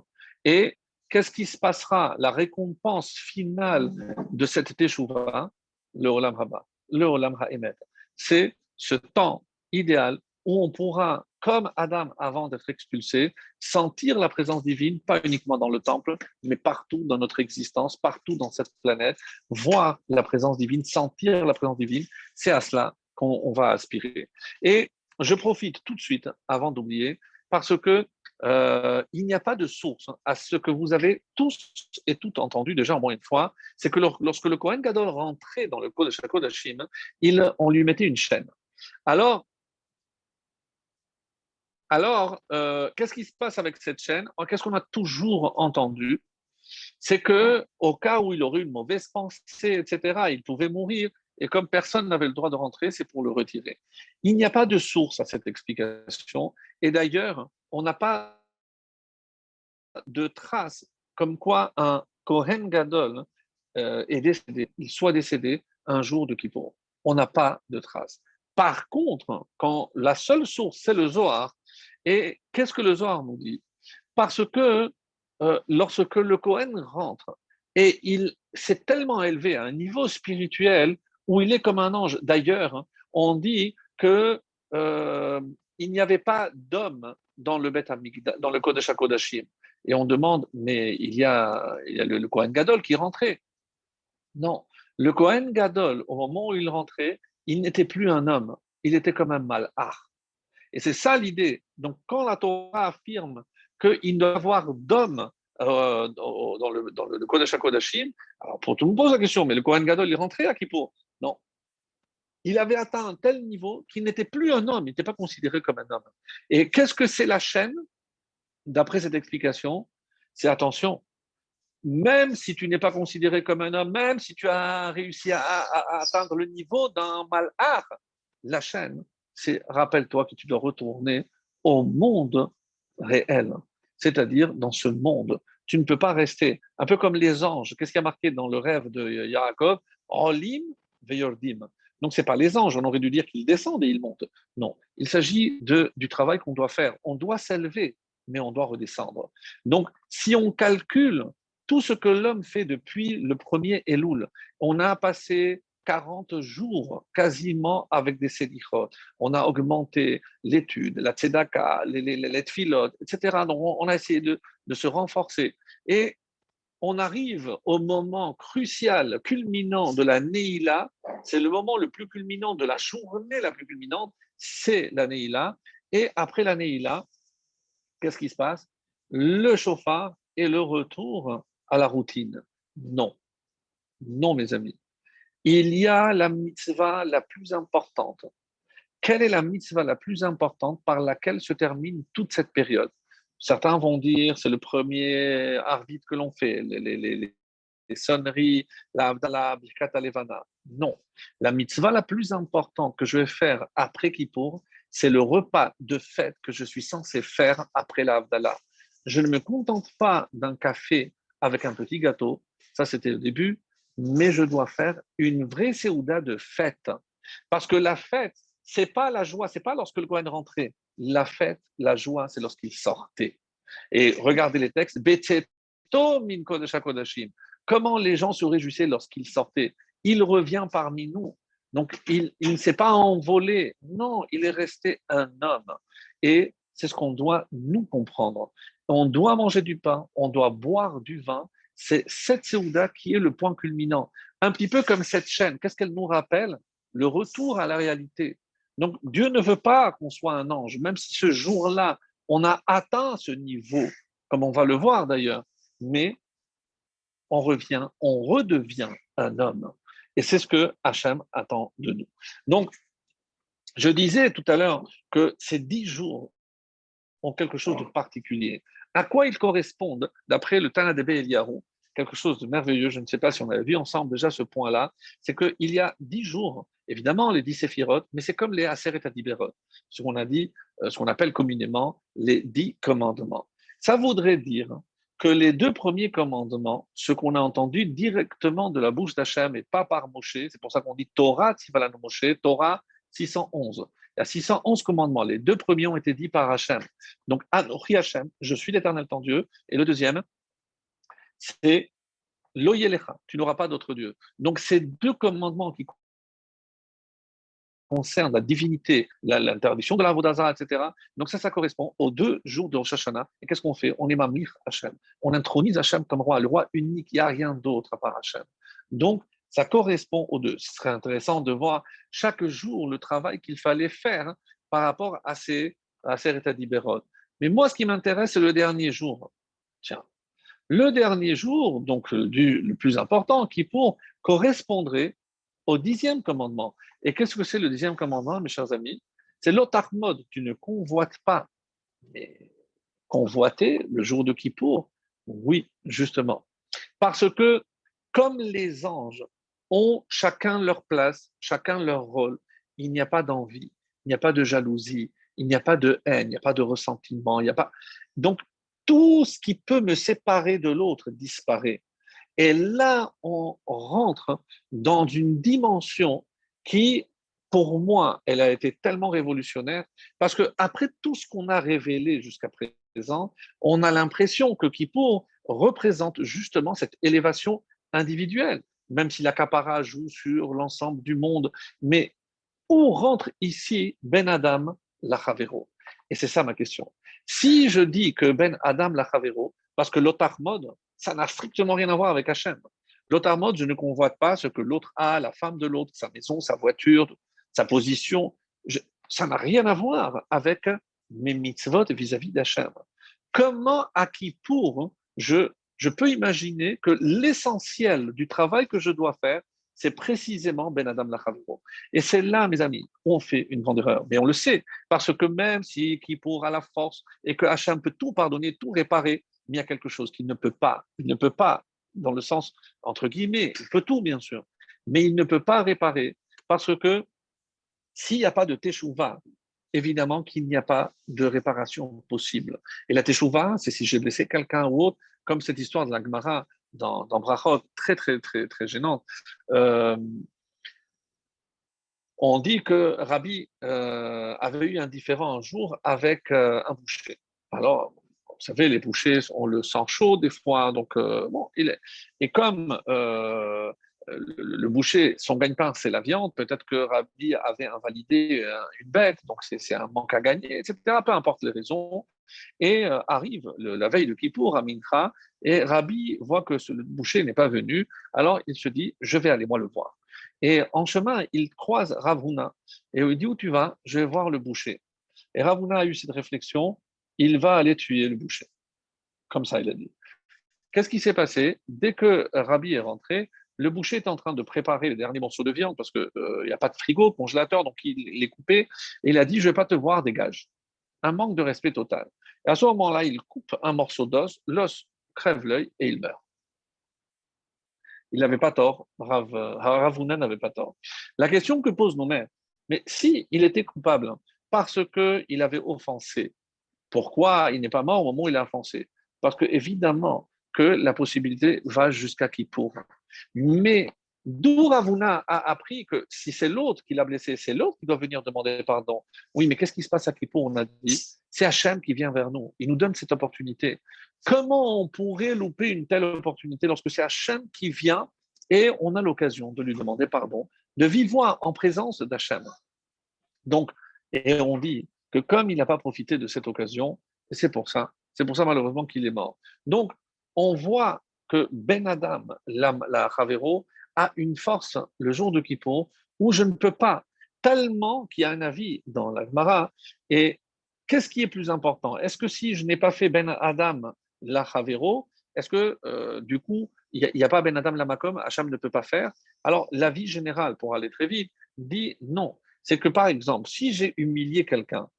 Et qu'est-ce qui se passera? La récompense finale de cette Teshuvah, le Olam Haba, le Olam Ha'emet, c'est ce temps idéal où on pourra, comme Adam avant d'être expulsé, sentir la présence divine, pas uniquement dans le temple, mais partout dans notre existence, partout dans cette planète, voir la présence divine, sentir la présence divine. C'est à cela qu'on va aspirer. Et je profite tout de suite, avant d'oublier, parce que il n'y a pas de source à ce que vous avez tous et toutes entendu déjà au moins une fois, c'est que lorsque le Kohen Gadol rentrait dans le Kodesh HaKodashim, on lui mettait une chaîne. Alors, qu'est-ce qui se passe avec cette chaîne? Qu'est-ce qu'on a toujours entendu? c'est que au cas où il aurait une mauvaise pensée, etc., il pouvait mourir. Et comme personne n'avait le droit de rentrer, c'est pour le retirer. Il n'y a pas de source à cette explication. Et d'ailleurs, on n'a pas de traces comme quoi un Kohen Gadol est décédé, il soit décédé un jour de Kippour. On n'a pas de traces. Par contre, quand la seule source, c'est le Zohar, et qu'est-ce que le Zohar nous dit? Parce que lorsque le Kohen rentre, et il s'est tellement élevé à un niveau spirituel où il est comme un ange. D'ailleurs, on dit que il n'y avait pas d'homme dans le Beth Amikdash, dans le Kodesh HaKodashim. Et on demande, mais il y a le Kohen Gadol qui rentrait. Non, le Kohen Gadol, au moment où il rentrait, il n'était plus un homme, il était comme un malach. Et c'est ça l'idée. Donc, quand la Torah affirme qu'il doit y avoir d'hommes dans le Kodesh HaKodashim, alors pour tout le monde pose la question, mais le Kohen Gadol, il rentrait à Kippour? Non. Il avait atteint un tel niveau qu'il n'était plus un homme, il n'était pas considéré comme un homme. Et qu'est-ce que c'est la chaîne? D'après cette explication, c'est attention, même si tu n'es pas considéré comme un homme, même si tu as réussi à atteindre le niveau d'un malheur, la chaîne, c'est rappelle-toi que tu dois retourner au monde réel, c'est-à-dire dans ce monde. Tu ne peux pas rester, un peu comme les anges. Qu'est-ce qui a marqué dans le rêve de Yaakov? Olim veyordim. Donc, ce n'est pas les anges, on aurait dû dire qu'ils descendent et ils montent. Non, il s'agit du travail qu'on doit faire. On doit s'élever, mais on doit redescendre. Donc, si on calcule tout ce que l'homme fait depuis le premier Elul. On a passé 40 jours quasiment avec des sédichot. On a augmenté l'étude, la tzedaka, les tfilot, etc. Donc, on a essayé de se renforcer. Et on arrive au moment crucial, culminant de la Neila. C'est le moment le plus culminant de la journée la plus culminante, c'est la Neila. Et après la Neila, qu'est-ce qui se passe? Le chauffard et le retour à la routine. Non, non, mes amis. Il y a la mitzvah la plus importante. Quelle est la mitzvah la plus importante par laquelle se termine toute cette période? Certains vont dire c'est le premier arbitre que l'on fait, les sonneries, la Abdallah, Birkat Alevana. Non. La mitzvah la plus importante que je vais faire après Kippour, c'est le repas de fête que je suis censé faire après la Abdallah. Je ne me contente pas d'un café avec un petit gâteau, ça c'était le début, mais je dois faire une vraie séouda de fête. Parce que la fête, c'est pas la joie, c'est pas lorsque le Kohen rentrait. La fête, la joie, c'est lorsqu'il sortait. Et regardez les textes, Betzeto min kodesh hakodashim. Comment les gens se réjouissaient lorsqu'il sortait. Il revient parmi nous. Donc, il ne s'est pas envolé. Non, il est resté un homme. Et c'est ce qu'on doit nous comprendre. On doit manger du pain, on doit boire du vin. C'est cette Séouda qui est le point culminant. Un petit peu comme cette chaîne. Qu'est-ce qu'elle nous rappelle? Le retour à la réalité. Donc, Dieu ne veut pas qu'on soit un ange, même si ce jour-là, on a atteint ce niveau, comme on va le voir d'ailleurs. Mais on revient, on redevient un homme. Et c'est ce que Hachem attend de nous. Donc, je disais tout à l'heure que ces 10 jours ont quelque chose de particulier. À quoi ils correspondent, d'après le Tana Debe Eliyahu, quelque chose de merveilleux, je ne sais pas si on avait vu ensemble déjà ce point-là, c'est qu'il y a 10 jours, évidemment les 10 séphirotes, mais c'est comme les Aseret Adiberot, ce qu'on a dit, ce qu'on appelle communément les 10 commandements. Ça voudrait dire que les 2 premiers commandements, ce qu'on a entendu directement de la bouche d'Hachem et pas par Moshe, c'est pour ça qu'on dit Torah Tzivalanu Moshe, Torah 611. Il y a 611 commandements. Les 2 premiers ont été dits par Hachem. Donc, Anochi Hachem, je suis l'éternel ton Dieu. Et le deuxième, c'est Loyelecha, tu n'auras pas d'autre Dieu. Donc, ces 2 commandements qui concernent la divinité, l'interdiction de la Vodazara, etc. Donc, ça correspond aux 2 jours de Rosh Hashanah. Et qu'est-ce qu'on fait? On est Mamlich Hachem. On intronise Hachem comme roi, le roi unique. Il n'y a rien d'autre à part Hachem. Donc, ça correspond aux 2. Ce serait intéressant de voir chaque jour le travail qu'il fallait faire par rapport à ces états d'Ibérod. Mais moi, ce qui m'intéresse, c'est le dernier jour. Tiens, le dernier jour, donc le plus important, qui correspondrait au 10e commandement. Et qu'est-ce que c'est le 10e commandement, mes chers amis? C'est l'otachmod, tu ne convoites pas. Mais convoiter le jour de Kippour, oui, justement. Parce que, comme les anges ont chacun leur place, chacun leur rôle, il n'y a pas d'envie, il n'y a pas de jalousie, il n'y a pas de haine, il n'y a pas de ressentiment, il n'y a pas. Donc, tout ce qui peut me séparer de l'autre disparaît. Et là, on rentre dans une dimension qui, pour moi, elle a été tellement révolutionnaire, parce que après tout ce qu'on a révélé jusqu'à présent, on a l'impression que Kippour représente justement cette élévation individuelle, même si la capara joue sur l'ensemble du monde. Mais où rentre ici Ben Adam Lachavero? Et c'est ça ma question. Si je dis que Ben Adam Lachavero, parce que l'otar mode, ça n'a strictement rien à voir avec Hachem. L'otar mode, je ne convoite pas ce que l'autre a, la femme de l'autre, sa maison, sa voiture, sa position. Ça n'a rien à voir avec mes mitzvot vis-à-vis d'Hachem. Comment, à qui pour, je peux imaginer que l'essentiel du travail que je dois faire, c'est précisément Ben Adam Lachavero. Et c'est là, mes amis, où on fait une grande erreur. Mais on le sait, parce que même si Kippour a la force et que Hachem peut tout pardonner, tout réparer, il y a quelque chose qu'il ne peut pas. Il ne peut pas, dans le sens, entre guillemets, il peut tout, bien sûr, mais il ne peut pas réparer, parce que s'il n'y a pas de Teshuvah, évidemment qu'il n'y a pas de réparation possible. Et la Teshuvah, c'est si j'ai blessé quelqu'un ou autre, comme cette histoire de la Gemara dans Brachot, très, très, très, très gênante. Euh, on dit que Rabbi avait eu un différend un jour avec un boucher. Alors, vous savez, les bouchers ont le sang chaud des fois, donc bon, et comme le boucher, son gagne-pain, c'est la viande, peut-être que Rabbi avait invalidé une bête, donc c'est un manque à gagner, etc. Peu importe les raisons. Et arrive la veille de Kippour à Mincha, et Rabbi voit que le boucher n'est pas venu, alors il se dit, je vais aller moi le voir. Et en chemin, il croise Ravuna, et il dit, où tu vas? Je vais voir le boucher. Et Ravuna a eu cette réflexion, il va aller tuer le boucher. Comme ça, il a dit. Qu'est-ce qui s'est passé? Dès que Rabbi est rentré, le boucher est en train de préparer les derniers morceaux de viande parce qu'il n'y a pas de frigo, congélateur, donc il est coupé. Et il a dit, je ne vais pas te voir, dégage. Un manque de respect total. Et à ce moment-là, il coupe un morceau d'os, l'os crève l'œil et il meurt. Il n'avait pas tort, Ravuna n'avait pas tort. La question que posent nos mères, mais si il était coupable parce qu'il avait offensé, pourquoi il n'est pas mort au moment où il a offensé? Parce que évidemment que la possibilité va jusqu'à Kippour. Mais d'où Ravuna a appris que si c'est l'autre qui l'a blessé, c'est l'autre qui doit venir demander pardon. Oui, mais qu'est-ce qui se passe à Kippour? On a dit, c'est Hachem qui vient vers nous. Il nous donne cette opportunité. Comment on pourrait louper une telle opportunité lorsque c'est Hachem qui vient et on a l'occasion de lui demander pardon, de vive voix en présence d'Hachem? Donc, et on dit que comme il n'a pas profité de cette occasion, c'est pour ça malheureusement qu'il est mort. Donc, on voit que Ben Adam, la Chavero, a une force le jour de Kippour où je ne peux pas, tellement qu'il y a un avis dans la Gemara. Et qu'est-ce qui est plus important? Est-ce que si je n'ai pas fait Ben Adam, la Chavero, est-ce que du coup, il n'y a, pas Ben Adam, la Makom, Hacham ne peut pas faire? Alors, l'avis général, pour aller très vite, dit non. C'est que, par exemple, si j'ai humilié quelqu'un,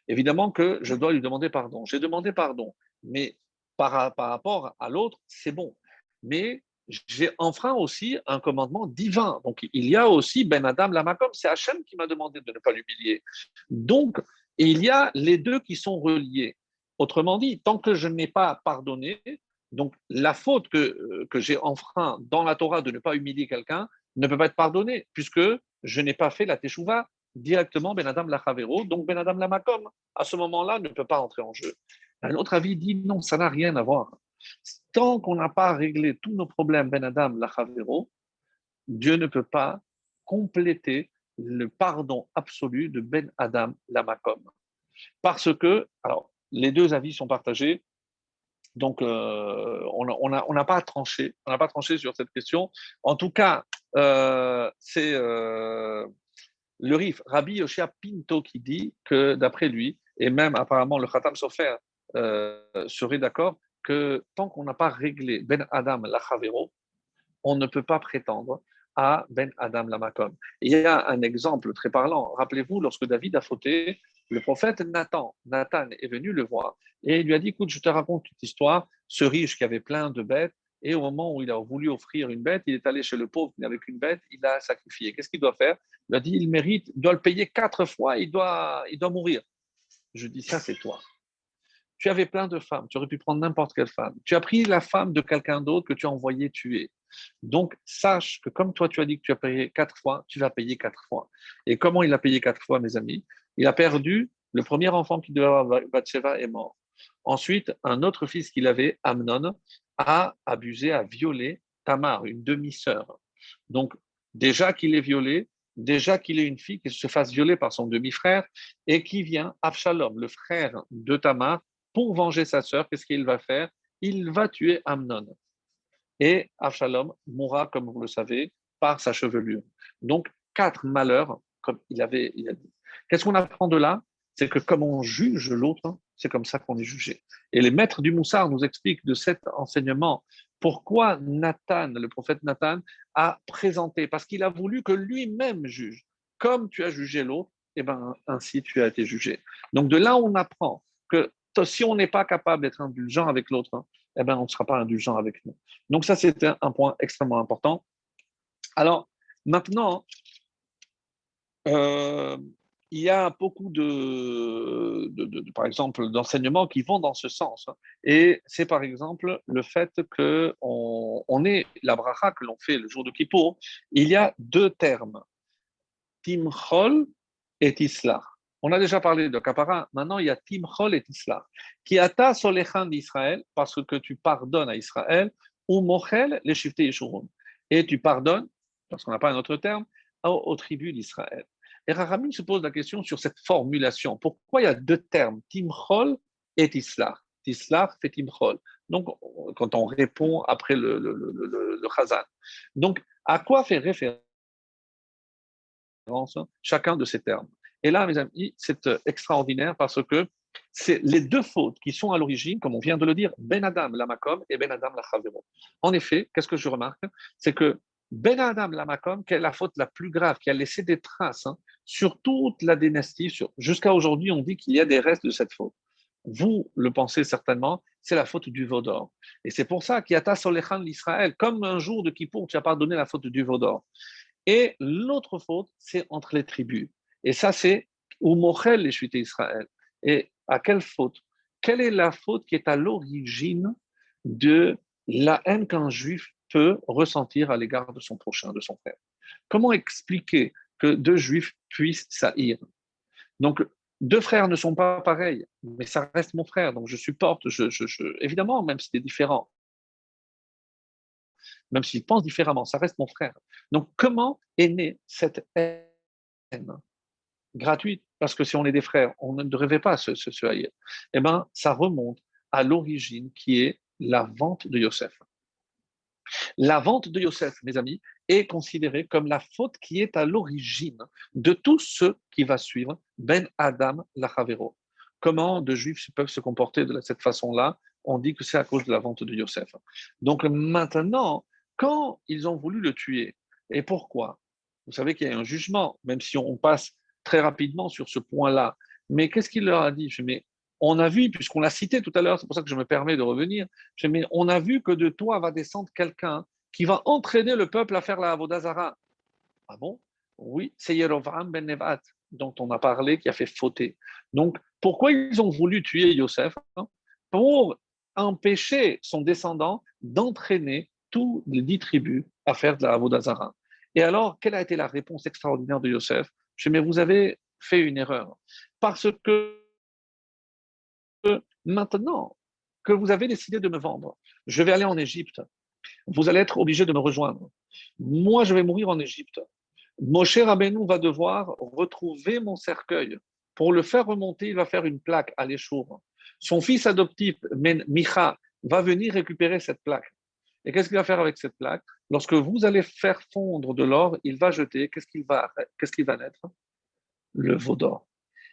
évidemment que je dois lui demander pardon. J'ai demandé pardon, mais par rapport à l'autre, c'est bon. Mais j'ai enfreint aussi un commandement divin. Donc, il y a aussi Ben Adam Lamakom, c'est Hachem qui m'a demandé de ne pas l'humilier. Donc, il y a les deux qui sont reliés. Autrement dit, tant que je n'ai pas pardonné, donc la faute que j'ai enfreint dans la Torah de ne pas humilier quelqu'un ne peut pas être pardonnée, puisque je n'ai pas fait la teshuva directement Ben Adam Lachavero, donc Ben Adam Lamakom, à ce moment-là, ne peut pas entrer en jeu. Un autre avis dit non, ça n'a rien à voir. Tant qu'on n'a pas réglé tous nos problèmes Ben Adam Lachavero, Dieu ne peut pas compléter le pardon absolu de Ben Adam Lamakom. Parce que, alors, les deux avis sont partagés, donc on n'a pas tranché, on n'a pas tranché sur cette question. En tout cas, c'est le Rif, Rabbi Yoshia Pinto, qui dit que d'après lui, et même apparemment le Khatam Sofer serait d'accord, que tant qu'on n'a pas réglé Ben Adam la Chavero, on ne peut pas prétendre à Ben Adam la Makom. Il y a un exemple très parlant. Rappelez-vous, lorsque David a fauté, le prophète Nathan est venu le voir et il lui a dit, écoute, je te raconte toute histoire, ce riche qui avait plein de bêtes, et au moment où il a voulu offrir une bête, il est allé chez le pauvre qui n'avait qu'une bête, il a sacrifié. Qu'est-ce qu'il doit faire? Il a dit, il mérite, il doit le payer 4 fois, il doit mourir. Je dis, ça c'est toi. Tu avais plein de femmes, tu aurais pu prendre n'importe quelle femme. Tu as pris la femme de quelqu'un d'autre que tu as envoyé tuer. Donc, sache que comme toi, tu as dit que tu as payé 4 fois, tu vas payer 4 fois. Et comment il a payé 4 fois, mes amis? Il a perdu le premier enfant qu'il devait avoir, Bathsheba, est mort. Ensuite, un autre fils qu'il avait, Amnon, a abusé, a violé Tamar, une demi-sœur. Donc, déjà qu'il est violé, déjà qu'il est une fille qui se fasse violer par son demi-frère, et qui vient, Absalom, le frère de Tamar, pour venger sa sœur, qu'est-ce qu'il va faire? Il va tuer Amnon. Et Absalom mourra, comme vous le savez, par sa chevelure. Donc, 4 malheurs, comme il a dit. Qu'est-ce qu'on apprend de là? C'est que comme on juge l'autre, c'est comme ça qu'on est jugé. Et les maîtres du Moussard nous expliquent de cet enseignement pourquoi Nathan, le prophète Nathan, a présenté, parce qu'il a voulu que lui-même juge. Comme tu as jugé l'autre, eh ben, ainsi tu as été jugé. Donc de là, on apprend que si on n'est pas capable d'être indulgent avec l'autre, eh ben, on ne sera pas indulgent avec nous. Donc ça, c'était un point extrêmement important. Alors, maintenant, euh, il y a beaucoup par exemple, d'enseignements qui vont dans ce sens. Et c'est par exemple le fait qu'on ait la bracha que l'on fait le jour de Kippour. Il y a 2 termes, Timchol et Tisla. On a déjà parlé de Kapara, maintenant il y a Timchol et Tisla. Qui ata solechan d'Israël, parce que tu pardonnes à Israël, ou Mochel les shifté Yeshurun. Et tu pardonnes, parce qu'on n'a pas un autre terme, aux tribus d'Israël. Et Rahamim se pose la question sur cette formulation. Pourquoi il y a 2 termes, Timchol et Tisla? Tisla fait Timchol. Donc, quand on répond après le Chazan. Donc, à quoi fait référence chacun de ces termes? Et là, mes amis, c'est extraordinaire parce que c'est les 2 fautes qui sont à l'origine, comme on vient de le dire, Ben Adam la Makom et Ben Adam la Chavero. En effet, qu'est-ce que je remarque? C'est que Ben Adam la Makom, qui est la faute la plus grave, qui a laissé des traces sur toute la dynastie, jusqu'à aujourd'hui, on dit qu'il y a des restes de cette faute. Vous le pensez certainement, c'est la faute du veau d'or. Et c'est pour ça qu'il y a ta Solechan l'Israël, comme un jour de Kippour, tu as pardonné la faute du veau d'or. Et l'autre faute, c'est entre les tribus. Et ça, c'est où Mochel les chutés Israël. Et à quelle faute? Quelle est la faute qui est à l'origine de la haine qu'un juif peut ressentir à l'égard de son prochain, de son frère? Comment expliquer que 2 juifs puissent s'haïr? Donc, 2 frères ne sont pas pareils, mais ça reste mon frère, donc je supporte, évidemment, même si c'est différent, même s'ils pensent différemment, ça reste mon frère. Donc, comment est née cette haine gratuite? Parce que si on est des frères, on ne devrait pas se haïr. Eh bien, ça remonte à l'origine qui est la vente de Yosef. La vente de Yosef, mes amis, est considérée comme la faute qui est à l'origine de tout ce qui va suivre Ben Adam Lachavero. Comment 2 juifs peuvent se comporter de cette façon-là? On dit que c'est à cause de la vente de Yosef. Donc maintenant, quand ils ont voulu le tuer, et pourquoi? Vous savez qu'il y a un jugement, même si on passe très rapidement sur ce point-là. Mais qu'est-ce qu'il leur a dit? Mais on a vu, puisqu'on l'a cité tout à l'heure, c'est pour ça que je me permets de revenir, mais on a vu que de toi va descendre quelqu'un qui va entraîner le peuple à faire la Avodazara. Ah bon? Oui, c'est Yerovam ben Nevat, dont on a parlé, qui a fait fauter. Donc, pourquoi ils ont voulu tuer Yosef? Pour empêcher son descendant d'entraîner tous les 10 tribus à faire de la Avodazara. Et alors, quelle a été la réponse extraordinaire de Yosef? Mais vous avez fait une erreur. Parce que maintenant que vous avez décidé de me vendre, je vais aller en Égypte. Vous allez être obligé de me rejoindre. Moi, je vais mourir en Égypte. Moshe Rabbeinu va devoir retrouver mon cercueil. Pour le faire remonter, il va faire une plaque à l'échour. Son fils adoptif, Micha, va venir récupérer cette plaque. Et qu'est-ce qu'il va faire avec cette plaque? Lorsque vous allez faire fondre de l'or, il va jeter. Qu'est-ce qui va naître? Le veau d'or.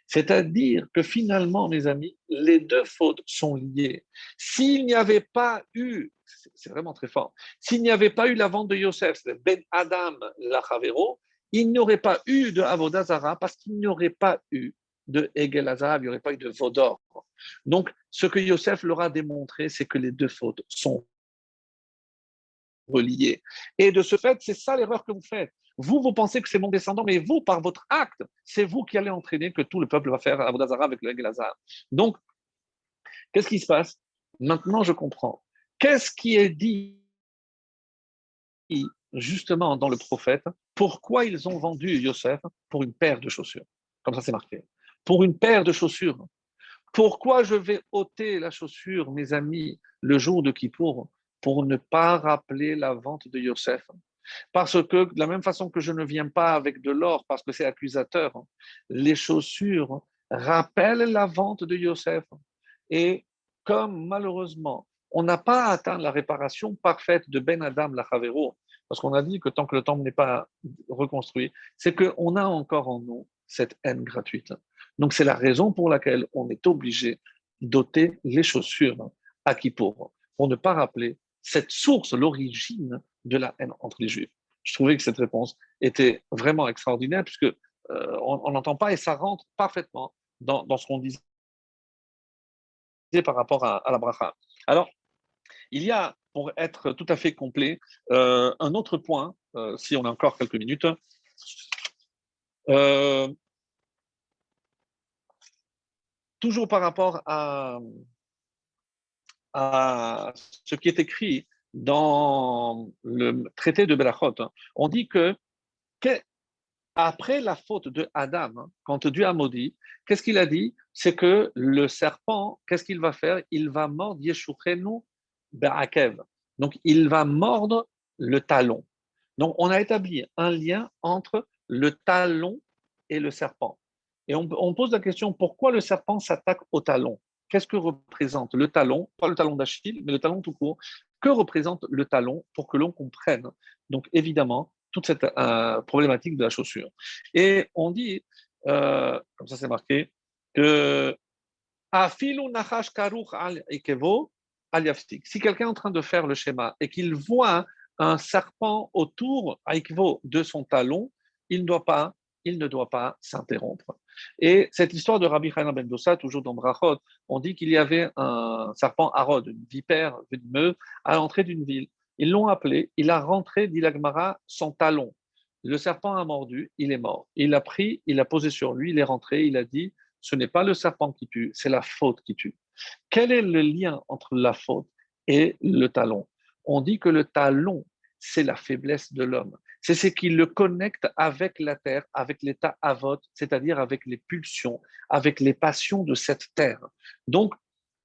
C'est-à-dire que finalement, mes amis, les 2 fautes sont liées. S'il n'y avait pas eu, c'est vraiment très fort, s'il n'y avait pas eu la vente de Yosef, Ben Adam Lachavero, il n'y aurait pas eu de Avodazara parce qu'il n'y aurait pas eu de Egel Azarav, il n'y aurait pas eu de Vaudor. Donc, ce que Yosef leur a démontré, c'est que les 2 fautes sont reliés. Et de ce fait, c'est ça l'erreur que vous faites. Vous pensez que c'est mon descendant, mais vous, par votre acte, c'est vous qui allez entraîner que tout le peuple va faire Avodah Zarah avec le Elazar. Donc, qu'est-ce qui se passe? Maintenant, je comprends. Qu'est-ce qui est dit justement dans le prophète? Pourquoi ils ont vendu Yosef pour une paire de chaussures? Comme ça, c'est marqué. Pour une paire de chaussures. Pourquoi je vais ôter la chaussure, mes amis, le jour de Kippour, pour ne pas rappeler la vente de Yosef? Parce que de la même façon que je ne viens pas avec de l'or, parce que c'est accusateur, les chaussures rappellent la vente de Yosef. Et comme malheureusement, on n'a pas atteint la réparation parfaite de Ben Adam Lachavero, parce qu'on a dit que tant que le temple n'est pas reconstruit, c'est qu'on a encore en nous cette haine gratuite. Donc c'est la raison pour laquelle on est obligé d'ôter les chaussures à Kippour, pour ne pas rappeler cette source, l'origine de la haine entre les Juifs. Je trouvais que cette réponse était vraiment extraordinaire, puisque on n'entend pas et ça rentre parfaitement dans ce qu'on disait par rapport à la bracha. Alors, il y a, pour être tout à fait complet, un autre point, si on a encore quelques minutes. Euh, Toujours par rapport à ce qui est écrit dans le traité de Berachot, on dit que après la faute de Adam, quand Dieu a maudit, qu'est-ce qu'il a dit? C'est que le serpent, qu'est-ce qu'il va faire? Il va mordre Yeshuchenu Be'akev. Donc, il va mordre le talon. Donc, on a établi un lien entre le talon et le serpent. Et on pose la question, pourquoi le serpent s'attaque au talon? Qu'est-ce que représente le talon? Pas le talon d'Achille, mais le talon tout court. Que représente le talon pour que l'on comprenne? Donc, évidemment, toute cette problématique de la chaussure. Et on dit, comme ça c'est marqué, que Afilu nachash karuch al ikevo al yaftik. Si quelqu'un est en train de faire le schéma et qu'il voit un serpent autour de son talon, il ne doit pas s'interrompre. Et cette histoire de Rabbi Chanan ben Dossa, toujours dans Brachot, on dit qu'il y avait un serpent arod, une vipère venimeuse, à l'entrée d'une ville. Ils l'ont appelé, il a rentré, dit l'Agmara, son talon. Le serpent a mordu, il est mort. Il l'a pris, il l'a posé sur lui, il est rentré, il a dit, ce n'est pas le serpent qui tue, c'est la faute qui tue. Quel est le lien entre la faute et le talon? On dit que le talon, c'est la faiblesse de l'homme. C'est ce qui le connecte avec la terre, avec l'état avot, c'est-à-dire avec les pulsions, avec les passions de cette terre. Donc,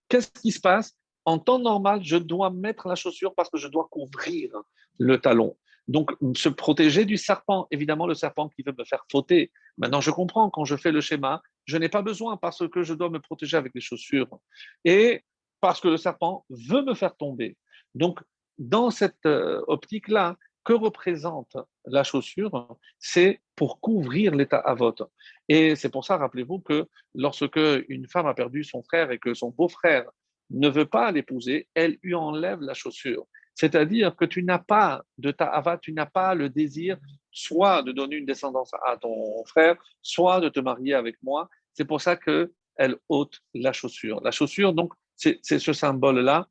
qu'est-ce qui se passe? En temps normal, je dois mettre la chaussure parce que je dois couvrir le talon. Donc, se protéger du serpent, évidemment, le serpent qui veut me faire fauter. Maintenant, je comprends, quand je fais le schéma, je n'ai pas besoin parce que je dois me protéger avec les chaussures. Et parce que le serpent veut me faire tomber. Donc, dans cette optique-là, que représente la chaussure? C'est pour couvrir l'état avot. Et c'est pour ça, rappelez-vous que lorsque une femme a perdu son frère et que son beau-frère ne veut pas l'épouser, elle lui enlève la chaussure. C'est-à-dire que tu n'as pas de ta'ava, tu n'as pas le désir soit de donner une descendance à ton frère, soit de te marier avec moi. C'est pour ça qu'elle ôte la chaussure. La chaussure, donc, c'est ce symbole-là.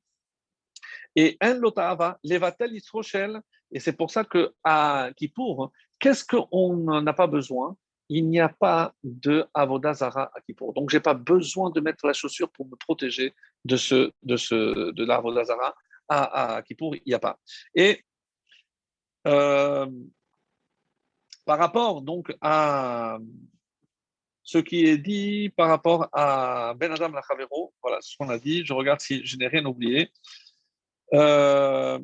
Et un lota'ava, levatel isrochel, et c'est pour ça qu'à Kippour, qu'est-ce qu'on n'a pas besoin? Il n'y a pas de avodah zara à Kippour. Donc, je n'ai pas besoin de mettre la chaussure pour me protéger de l'avodah zara. À Kippour, il n'y a pas. Et euh, par rapport donc à ce qui est dit par rapport à Ben Adam Lachavero, voilà ce qu'on a dit. Je regarde si je n'ai rien oublié. Euh,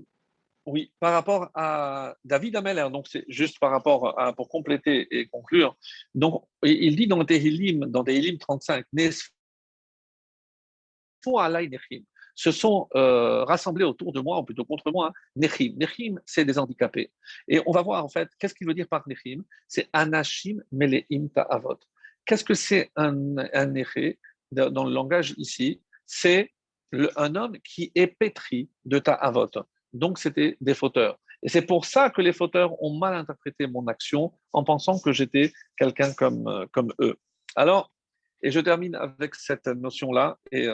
Oui, par rapport à David Ameller, donc c'est juste par rapport à, pour compléter et conclure. Donc, il dit dans Tehillim 35, Nesfu alay nechim, se sont rassemblés autour de moi, ou plutôt contre moi, nechim. Nechim, c'est des handicapés. Et on va voir en fait, qu'est-ce qu'il veut dire par nechim? C'est anashim meleim ta'avot. Qu'est-ce que c'est un neché dans le langage ici? C'est un homme qui est pétri de ta'avot. Donc, c'était des fauteurs. Et c'est pour ça que les fauteurs ont mal interprété mon action en pensant que j'étais quelqu'un comme eux. Alors, et je termine avec cette notion-là. Et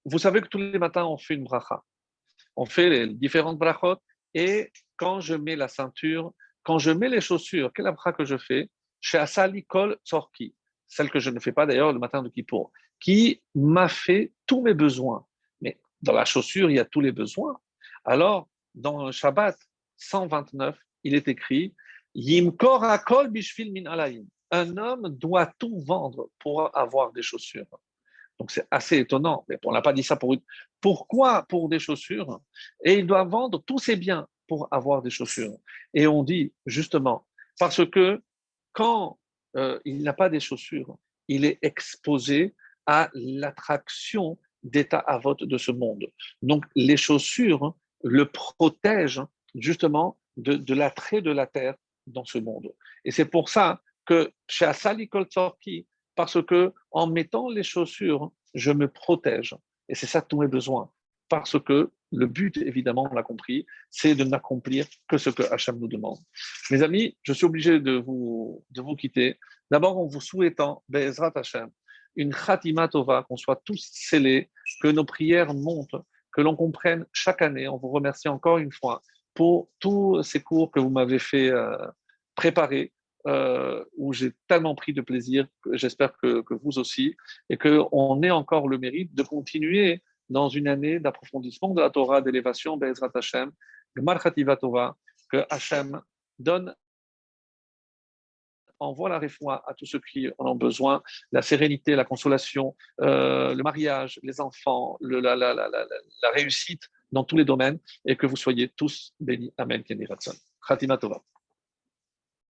vous savez que tous les matins, on fait une bracha. On fait les différentes brachot Et quand je mets la ceinture, quand je mets les chaussures, quelle abra que je fais? Chez Asali Kol Tzorki, celle que je ne fais pas d'ailleurs le matin de Kippour, qui m'a fait tous mes besoins. Mais dans la chaussure, il y a tous les besoins. Alors, dans Shabbat 129, il est écrit Yimkor Akol Bishvil Min Alayim. Un homme doit tout vendre pour avoir des chaussures. Donc c'est assez étonnant, mais on n'a pas dit ça pour une. Pourquoi pour des chaussures? Et il doit vendre tous ses biens pour avoir des chaussures. Et on dit justement, parce que quand il n'a pas des chaussures, il est exposé à l'attraction d'état à vote de ce monde. Donc les chaussures le protègent justement de l'attrait de la terre dans ce monde. Et c'est pour ça que chez Asali Koltzorki, parce que en mettant les chaussures, je me protège. Et c'est ça tous mes besoins. Parce que le but, évidemment, on l'a compris, c'est de n'accomplir que ce que Hachem nous demande. Mes amis, je suis obligé de vous quitter. D'abord, en vous souhaitant, Be'ezrat Hachem, une Khatima Tova, qu'on soit tous scellés, que nos prières montent, que l'on comprenne chaque année. On vous remercie encore une fois pour tous ces cours que vous m'avez fait préparer, où j'ai tellement pris de plaisir, j'espère que vous aussi, et qu'on ait encore le mérite de continuer dans une année d'approfondissement de la Torah, d'élévation, Be'ezrat Hashem, Gmar Chativa Torah, que Hashem donne, envoie la réfoua à tous ceux qui en ont besoin, la sérénité, la consolation, le mariage, les enfants, la réussite dans tous les domaines, et que vous soyez tous bénis. Amen. Khatima Tova.